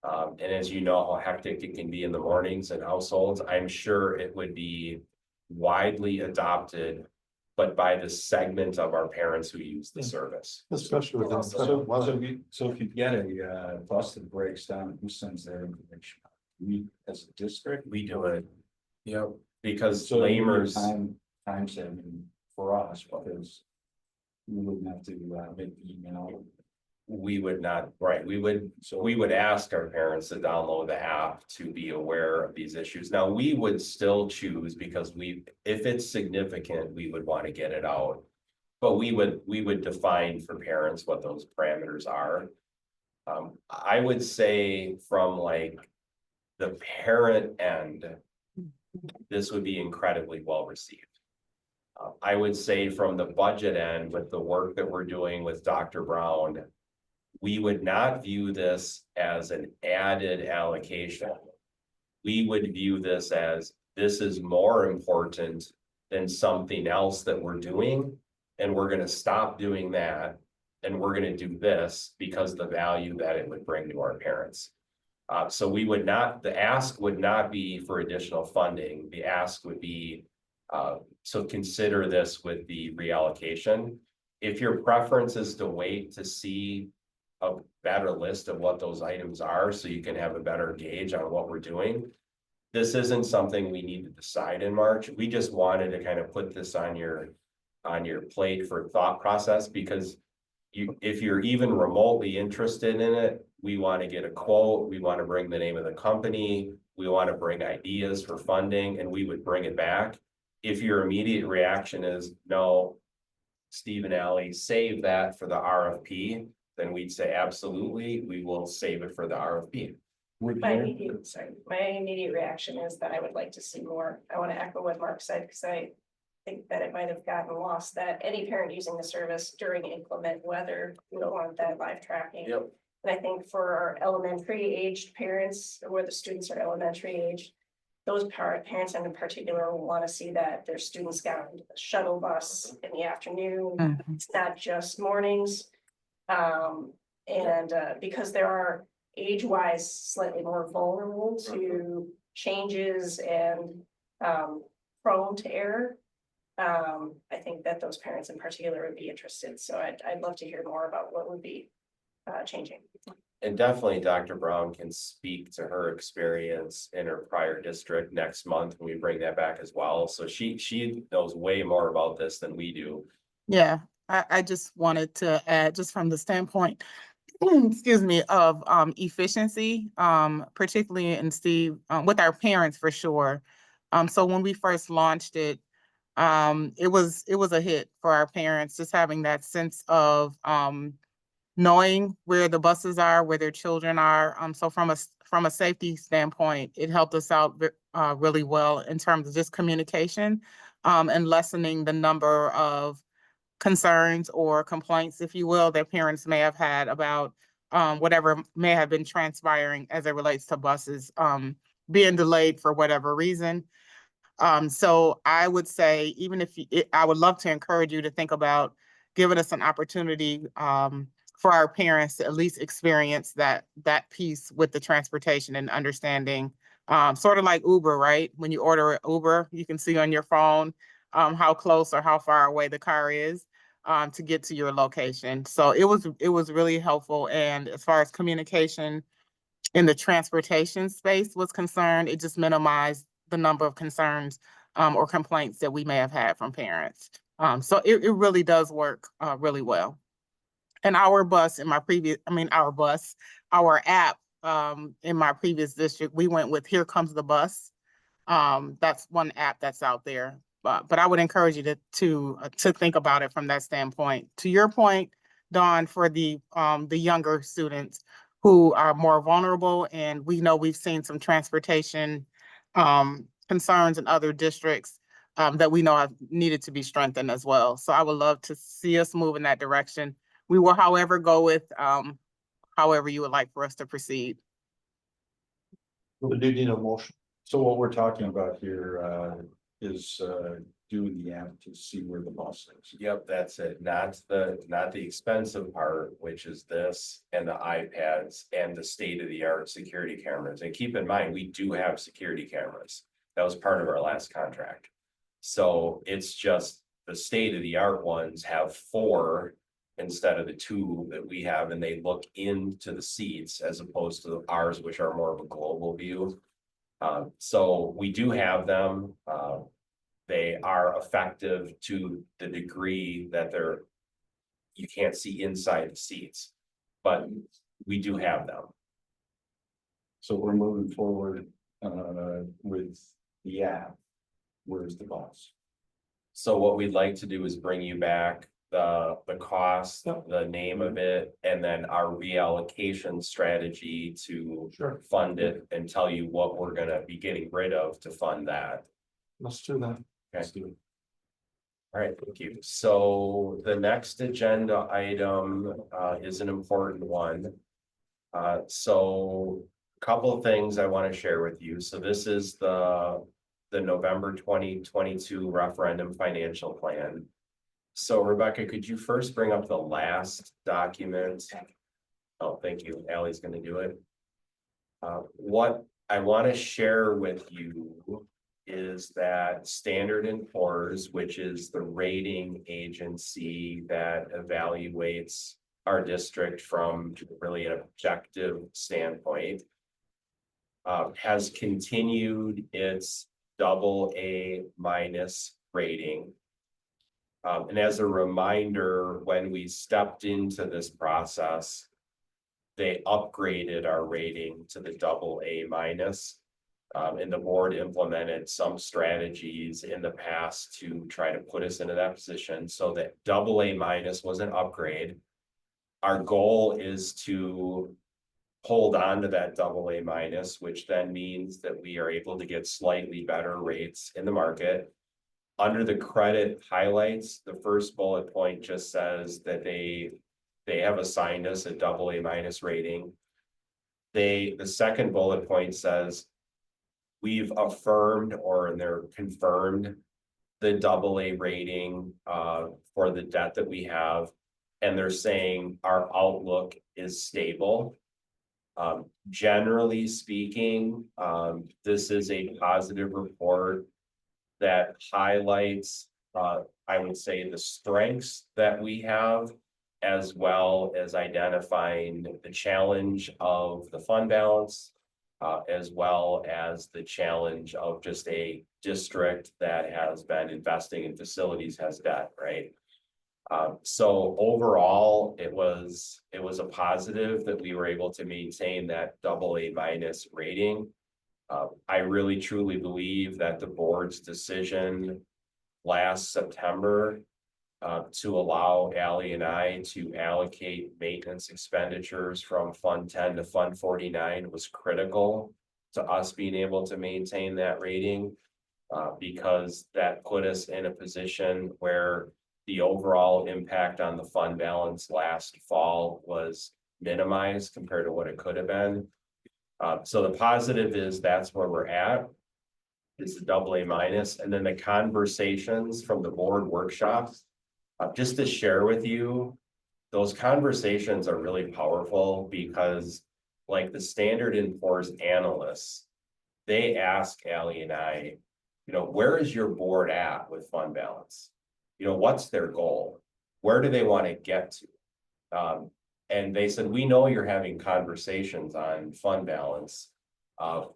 and as you know how hectic it can be in the mornings in households, I'm sure it would be widely adopted, but by the segment of our parents who use the service. Especially within. So if you get a bus that breaks down, who sends their information? We, as a district? We do it. Yep, because So lamers, time saving for us, because we wouldn't have to make email. we would not, right, we would ask our parents to download the app to be aware of these issues. Now, we would still choose, because if it's significant, we would want to get it out. But we would define for parents what those parameters are. I would say from like the parent end, this would be incredibly well received. I would say from the budget end, with the work that we're doing with Dr. Brown, we would not view this as an added allocation. We would view this as, this is more important than something else that we're doing. And we're gonna stop doing that. And we're gonna do this because the value that it would bring to our parents. So we would not, the ask would not be for additional funding. The ask would be, so consider this with the reallocation. If your preference is to wait to see a better list of what those items are, so you can have a better gauge on what we're doing, this isn't something we need to decide in March. We just wanted to kind of put this on your plate for thought process, because if you're even remotely interested in it, we want to get a quote, we want to bring the name of the company, we want to bring ideas for funding, and we would bring it back. If your immediate reaction is, no, Steve and Ally, save that for the RFP, then we'd say, absolutely, we will save it for the RFP. My immediate reaction is that I would like to see more. I want to echo what Mark said, because I think that it might have gotten lost that any parent using the service during inclement weather will want that live tracking. Yep. And I think for our elementary aged parents, where the students are elementary age, those parents in particular will want to see that their students got onto the shuttle bus in the afternoon. It's not just mornings. Because there are age-wise slightly more vulnerable to changes and prone to error. I think that those parents in particular would be interested. So I'd love to hear more about what would be changing. And definitely Dr. Brown can speak to her experience in her prior district next month when we bring that back as well. So she knows way more about this than we do. Yeah, I just wanted to add, just from the standpoint, excuse me, of efficiency, particularly in Steve, with our parents for sure. So when we first launched it, it was a hit for our parents, just having that sense of knowing where the buses are, where their children are. So from a safety standpoint, it helped us out really well in terms of just communication and lessening the number of concerns or complaints, if you will, that parents may have had about whatever may have been transpiring as it relates to buses being delayed for whatever reason. So I would say, even if I would love to encourage you to think about giving us an opportunity for our parents to at least experience that piece with the transportation and understanding. Sort of like Uber, right? When you order an Uber, you can see on your phone how close or how far away the car is to get to your location. So it was really helpful. And as far as communication in the transportation space was concerned, it just minimized the number of concerns or complaints that we may have had from parents. So it really does work really well. And our app in my previous district, we went with Here Comes the Bus. That's one app that's out there. But I would encourage you to think about it from that standpoint. To your point, Dawn, for the younger students who are more vulnerable, and we know we've seen some transportation concerns in other districts that we know have needed to be strengthened as well. So I would love to see us move in that direction. We will, however, go with however you would like for us to proceed. We do need a motion. So what we're talking about here is doing the app to see where the bus is. Yep, that's it. Not the expensive part, which is this and the iPads and the state-of-the-art security cameras. And keep in mind, we do have security cameras. That was part of our last contract. So it's just the state-of-the-art ones have 4 instead of the 2 that we have, and they look into the seats as opposed to ours, which are more of a global view. So we do have them. They are effective to the degree that you can't see inside the seats, but we do have them. So we're moving forward with the app. Where's the bus? So what we'd like to do is bring you back the cost, the name of it, and then our reallocation strategy to Sure. fund it and tell you what we're gonna be getting rid of to fund that. Let's do that. Let's do it. All right, thank you. So the next agenda item is an important one. So a couple of things I want to share with you. So this is the November 2022 referendum financial plan. So Rebecca, could you first bring up the last document? Oh, thank you. Allie's going to do it. What I want to share with you is that Standard & Poor's, which is the rating agency that evaluates our district from really an objective standpoint, has continued its AA- rating. And as a reminder, when we stepped into this process, they upgraded our rating to the AA-. And the board implemented some strategies in the past to try to put us into that position so that AA- was an upgrade. Our goal is to hold on to that AA-, which then means that we are able to get slightly better rates in the market. Under the credit highlights, the first bullet point just says that they have assigned us a AA- rating. The second bullet point says we've affirmed or they're confirmed the AA rating for the debt that we have. And they're saying our outlook is stable. Generally speaking, this is a positive report that highlights, I would say, the strengths that we have, as well as identifying the challenge of the fund balance, as well as the challenge of just a district that has been investing in facilities has debt, right? So overall, it was a positive that we were able to maintain that AA- rating. I really truly believe that the board's decision last September to allow Allie and I to allocate maintenance expenditures from Fund 10 to Fund 49 was critical to us being able to maintain that rating, because that put us in a position where the overall impact on the fund balance last fall was minimized compared to what it could have been. So the positive is that's where we're at. It's a AA-, and then the conversations from the board workshops. Just to share with you, those conversations are really powerful because like the Standard and Poor's analysts, they ask Ally and I, where is your board at with fund balance? What's their goal? Where do they want to get to? And they said, we know you're having conversations on fund balance.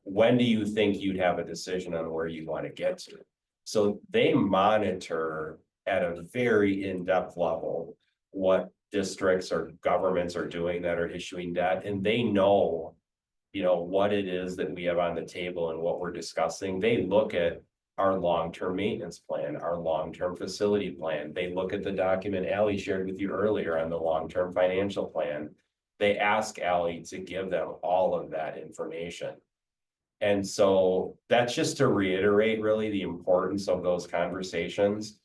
When do you think you'd have a decision on where you want to get to? So they monitor at a very in-depth level what districts or governments are doing that are issuing debt, and they know, what it is that we have on the table and what we're discussing. They look at our long-term maintenance plan, our long-term facility plan. They look at the document Ally shared with you earlier on the long-term financial plan. They ask Ally to give them all of that information. And so that's just to reiterate really the importance of those conversations.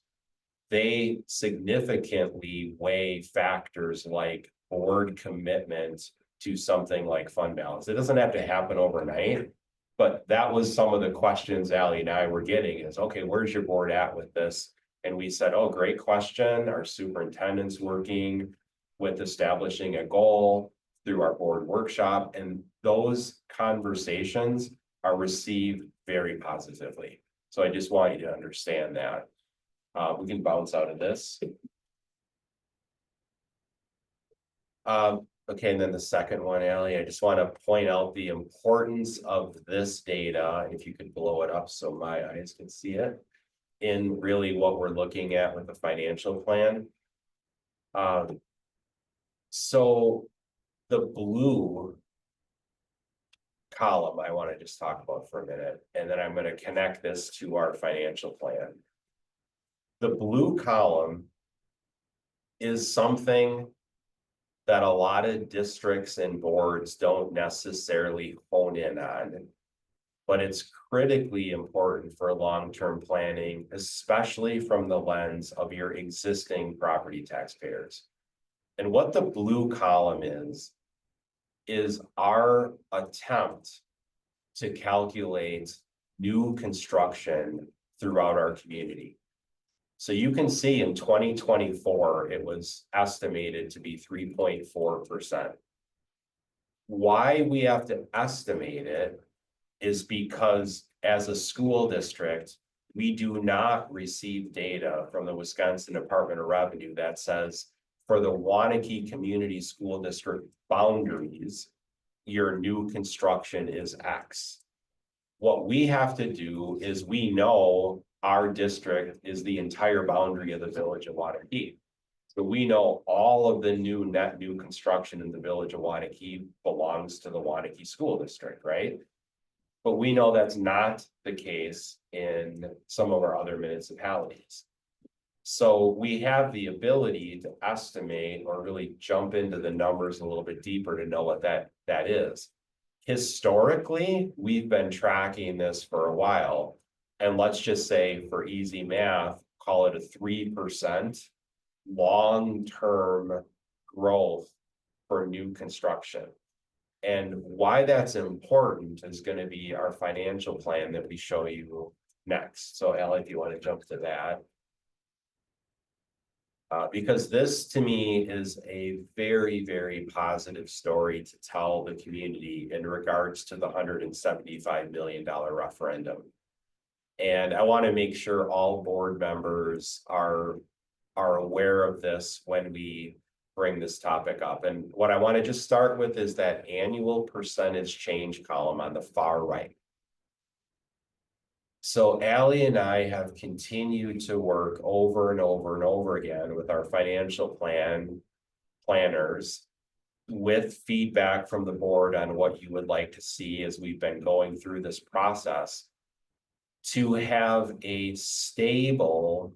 They significantly weigh factors like board commitment to something like fund balance. It doesn't have to happen overnight, but that was some of the questions Ally and I were getting is, okay, where's your board at with this? And we said, oh, great question. Our superintendent's working with establishing a goal through our board workshop. And those conversations are received very positively. So I just want you to understand that. We can bounce out of this. Okay, and then the second one, Ally, I just want to point out the importance of this data, if you could blow it up so my eyes can see it, in really what we're looking at with the financial plan. So the blue column I want to just talk about for a minute, and then I'm going to connect this to our financial plan. The blue column is something that a lot of districts and boards don't necessarily hone in on, but it's critically important for long-term planning, especially from the lens of your existing property taxpayers. And what the blue column is our attempt to calculate new construction throughout our community. So you can see in 2024, it was estimated to be 3.4%. Why we have to estimate it is because as a school district, we do not receive data from the Wisconsin Department of Revenue that says for the Waunakee Community School District boundaries, your new construction is X. What we have to do is we know our district is the entire boundary of the village of Waunakee. So we know all of the net new construction in the village of Waunakee belongs to the Waunakee School District, right? But we know that's not the case in some of our other municipalities. So we have the ability to estimate or really jump into the numbers a little bit deeper to know what that is. Historically, we've been tracking this for a while. And let's just say for easy math, call it a 3% long-term growth for new construction. And why that's important is going to be our financial plan that we show you next. So Ally, if you want to jump to that. Because this to me is a very, very positive story to tell the community in regards to the $175 million referendum. And I want to make sure all board members are aware of this when we bring this topic up. And what I want to just start with is that annual percentage change column on the far right. So Ally and I have continued to work over and over and over again with our financial planners with feedback from the board on what you would like to see as we've been going through this process to have a stable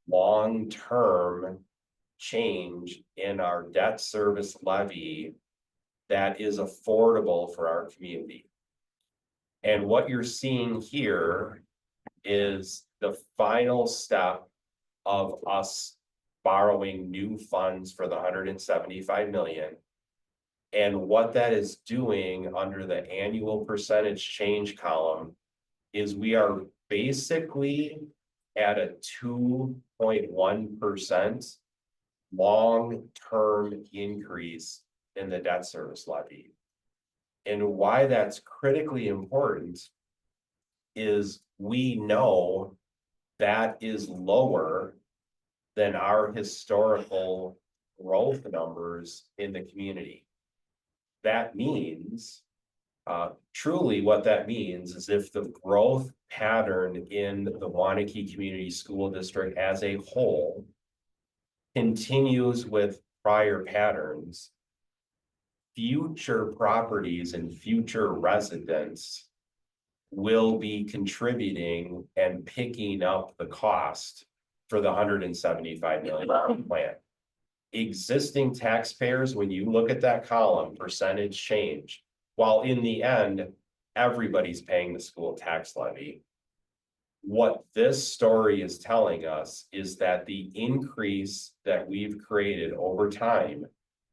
long-term change in our debt service levy that is affordable for our community. And what you're seeing here is the final step of us borrowing new funds for the $175 million. And what that is doing under the annual percentage change column is we are basically at a 2.1% long-term increase in the debt service levy. And why that's critically important is we know that is lower than our historical growth numbers in the community. That means, truly what that means is if the growth pattern in the Waunakee Community School District as a whole continues with prior patterns, future properties and future residents will be contributing and picking up the cost for the $175 million plan. Existing taxpayers, when you look at that column, percentage change, while in the end, everybody's paying the school tax levy. What this story is telling us is that the increase that we've created over time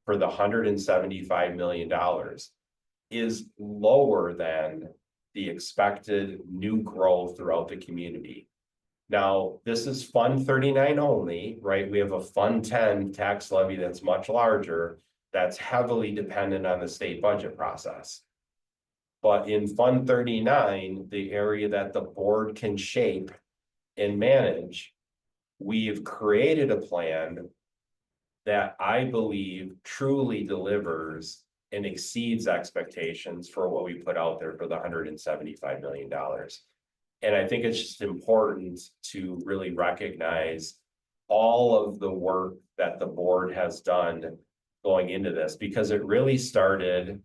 for the $175 million is lower than the expected new growth throughout the community. Now, this is Fund 39 only, right? We have a Fund 10 tax levy that's much larger, that's heavily dependent on the state budget process. But in Fund 39, the area that the board can shape and manage, we've created a plan that I believe truly delivers and exceeds expectations for what we put out there for the $175 million. And I think it's just important to really recognize all of the work that the board has done going into this, because it really started,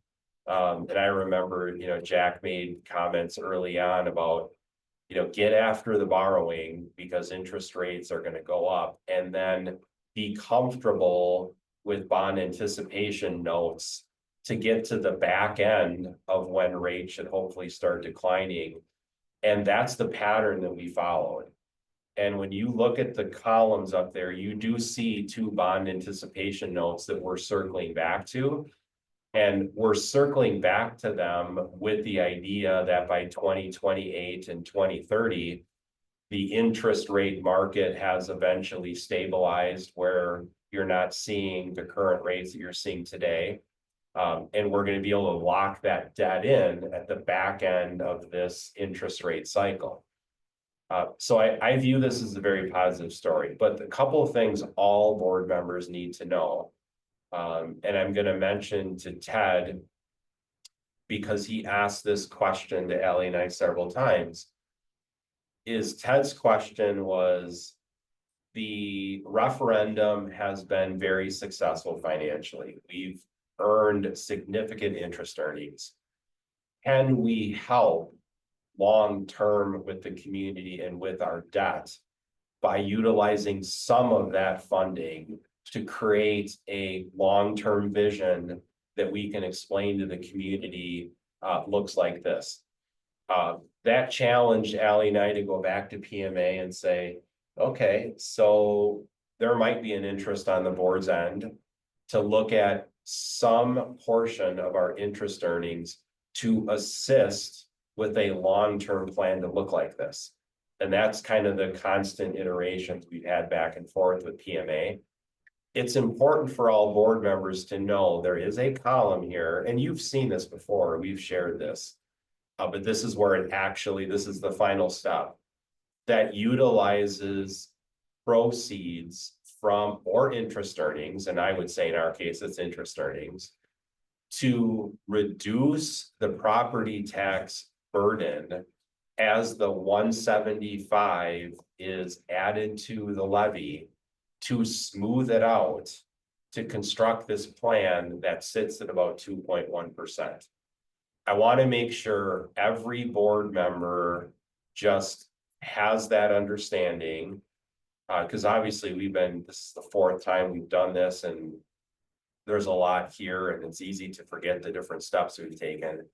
and I remember, Jack made comments early on about, get after the borrowing because interest rates are going to go up, and then be comfortable with bond anticipation notes to get to the back end of when rates should hopefully start declining. And that's the pattern that we followed. And when you look at the columns up there, you do see 2 bond anticipation notes that we're circling back to. And we're circling back to them with the idea that by 2028 and 2030, the interest rate market has eventually stabilized where you're not seeing the current rates that you're seeing today. And we're going to be able to lock that debt in at the back end of this interest rate cycle. So I view this as a very positive story, but a couple of things all board members need to know. And I'm going to mention to Ted, because he asked this question to Allie and I several times, is Ted's question was, the referendum has been very successful financially. We've earned significant interest earnings. Can we help long-term with the community and with our debt by utilizing some of that funding to create a long-term vision that we can explain to the community looks like this? That challenged Allie and I to go back to PMA and say, okay, so there might be an interest on the board's end to look at some portion of our interest earnings to assist with a long-term plan to look like this. And that's kind of the constant iterations we've had back and forth with PMA. It's important for all board members to know there is a column here, and you've seen this before, we've shared this, but this is where this is the final step, that utilizes proceeds from or interest earnings, and I would say in our case, it's interest earnings, to reduce the property tax burden as the 175 is added to the levy, to smooth it out, to construct this plan that sits at about 2.1%. I want to make sure every board member just has that understanding, because obviously this is the 4th time we've done this, and there's a lot here, and it's easy to forget the different steps we've taken.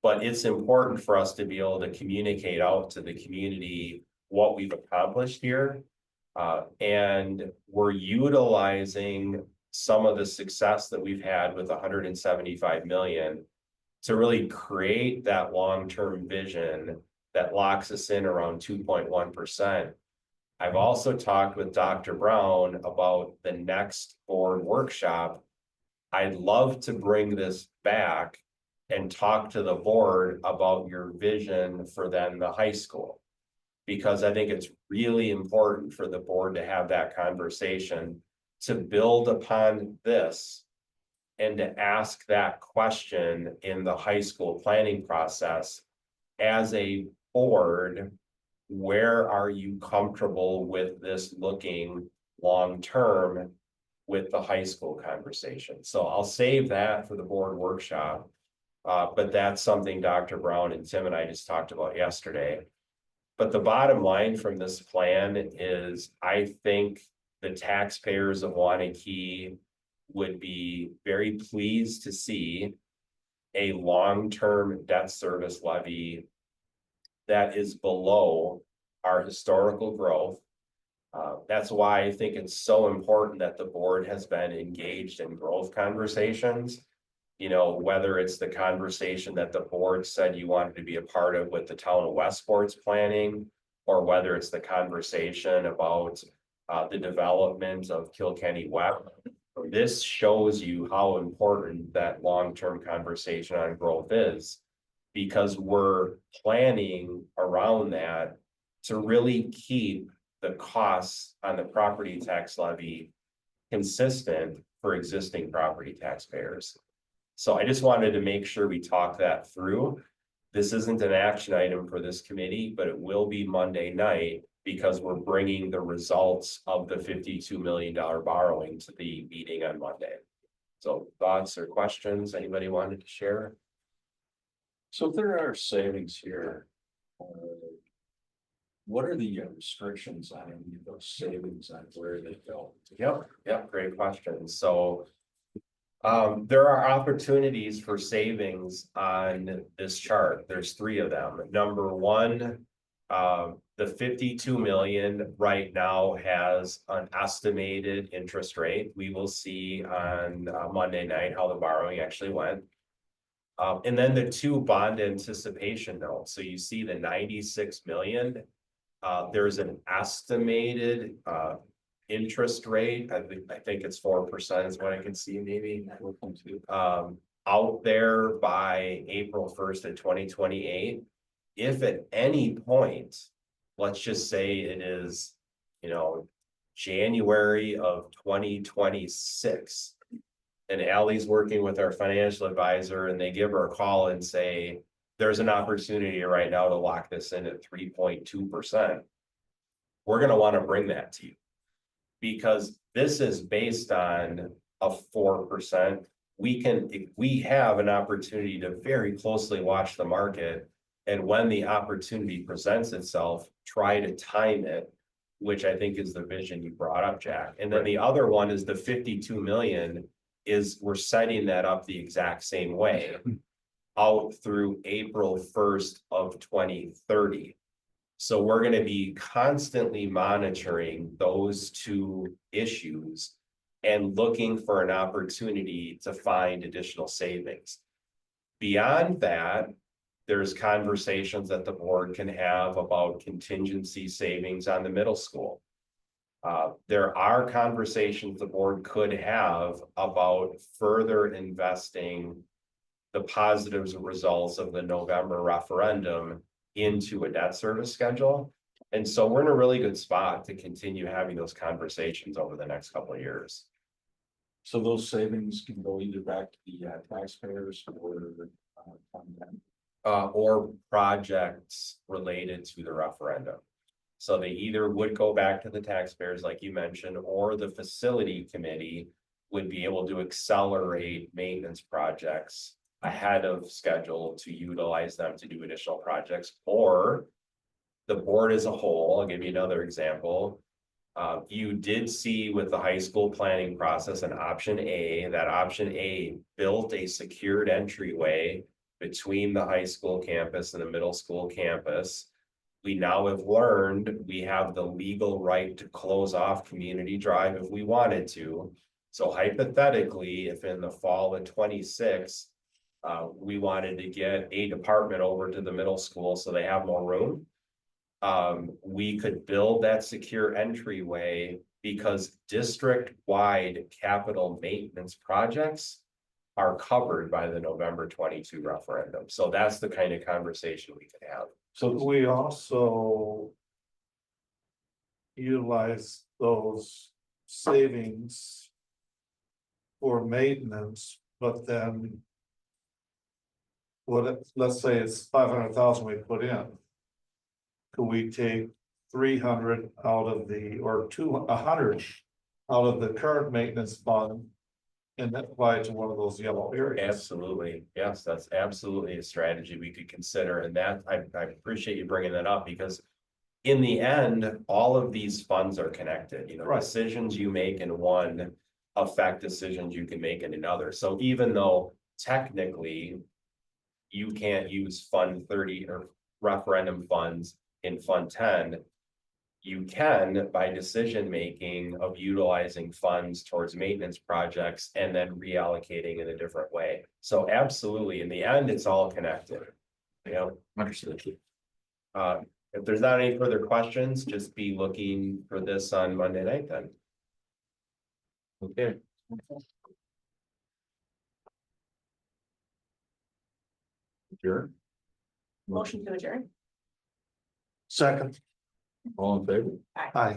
But it's important for us to be able to communicate out to the community what we've accomplished here. And we're utilizing some of the success that we've had with 175 million to really create that long-term vision that locks us in around 2.1%. I've also talked with Dr. Brown about the next board workshop. I'd love to bring this back and talk to the board about your vision for then the high school. Because I think it's really important for the board to have that conversation, to build upon this and to ask that question in the high school planning process as a board. Where are you comfortable with this looking long-term with the high school conversation? So I'll save that for the board workshop. But that's something Dr. Brown and Tim and I just talked about yesterday. But the bottom line from this plan is, I think the taxpayers of Waunakee would be very pleased to see a long-term debt service levy that is below our historical growth. That's why I think it's so important that the board has been engaged in growth conversations. You know, whether it's the conversation that the board said you wanted to be a part of with the town of Westport's planning, or whether it's the conversation about the development of Kilkenny West. This shows you how important that long-term conversation on growth is, because we're planning around that to really keep the costs on the property tax levy consistent for existing property taxpayers. So I just wanted to make sure we talk that through. This isn't an action item for this committee, but it will be Monday night, because we're bringing the results of the $52 million borrowing to the meeting on Monday. So thoughts or questions anybody wanted to share? So if there are savings here, what are the restrictions on any of those savings on where they go? Yep, great question. So there are opportunities for savings on this chart. There's 3 of them. Number one, the 52 million right now has an estimated interest rate. We will see on Monday night how the borrowing actually went. And then the 2 bond anticipation notes. So you see the 96 million. There's an estimated interest rate. I think it's 4% is what I can see, maybe. Out there by April 1st of 2028. If at any point, let's just say it is, you know, January of 2026, and Allie's working with our financial advisor, and they give her a call and say, there's an opportunity right now to lock this in at 3.2%. We're going to want to bring that to you, because this is based on a 4%. We have an opportunity to very closely watch the market, and when the opportunity presents itself, try to time it, which I think is the vision you brought up, Jack. And then the other one is the 52 million is we're setting that up the exact same way out through April 1st of 2030. So we're going to be constantly monitoring those 2 issues and looking for an opportunity to find additional savings. Beyond that, there's conversations that the board can have about contingency savings on the middle school. There are conversations the board could have about further investing the positives and results of the November referendum into a debt service schedule. And so we're in a really good spot to continue having those conversations over the next couple of years. So those savings can go either back to the taxpayers Or projects related to the referendum. So they either would go back to the taxpayers, like you mentioned, or the facility committee would be able to accelerate maintenance projects ahead of schedule to utilize them to do additional projects, or the board as a whole. I'll give you another example. You did see with the high school planning process an option A. That option A built a secured entryway between the high school campus and the middle school campus. We now have learned we have the legal right to close off Community Drive if we wanted to. So hypothetically, if in the fall of 26, we wanted to get a department over to the middle school so they have more room, we could build that secure entryway because district-wide capital maintenance projects are covered by the November 22 referendum. So that's the kind of conversation we could have. So we also utilize those savings for maintenance, but then let's say it's 500,000 we put in. Could we take 300 out of or 100 out of the current maintenance fund and apply it to one of those yellow areas? Absolutely. Yes, that's absolutely a strategy we could consider. And that I appreciate you bringing that up because in the end, all of these funds are connected, you know, Right. decisions you make in one affect decisions you can make in another. So even though technically you can't use Fund 30 or referendum funds in Fund 10, you can by decision making of utilizing funds towards maintenance projects and then reallocating in a different way. So absolutely, in the end, it's all connected. You know, Understood. if there's not any further questions, just be looking for this on Monday night then. Okay. Sure. Motion to adjourn. Second, All in favor? aye.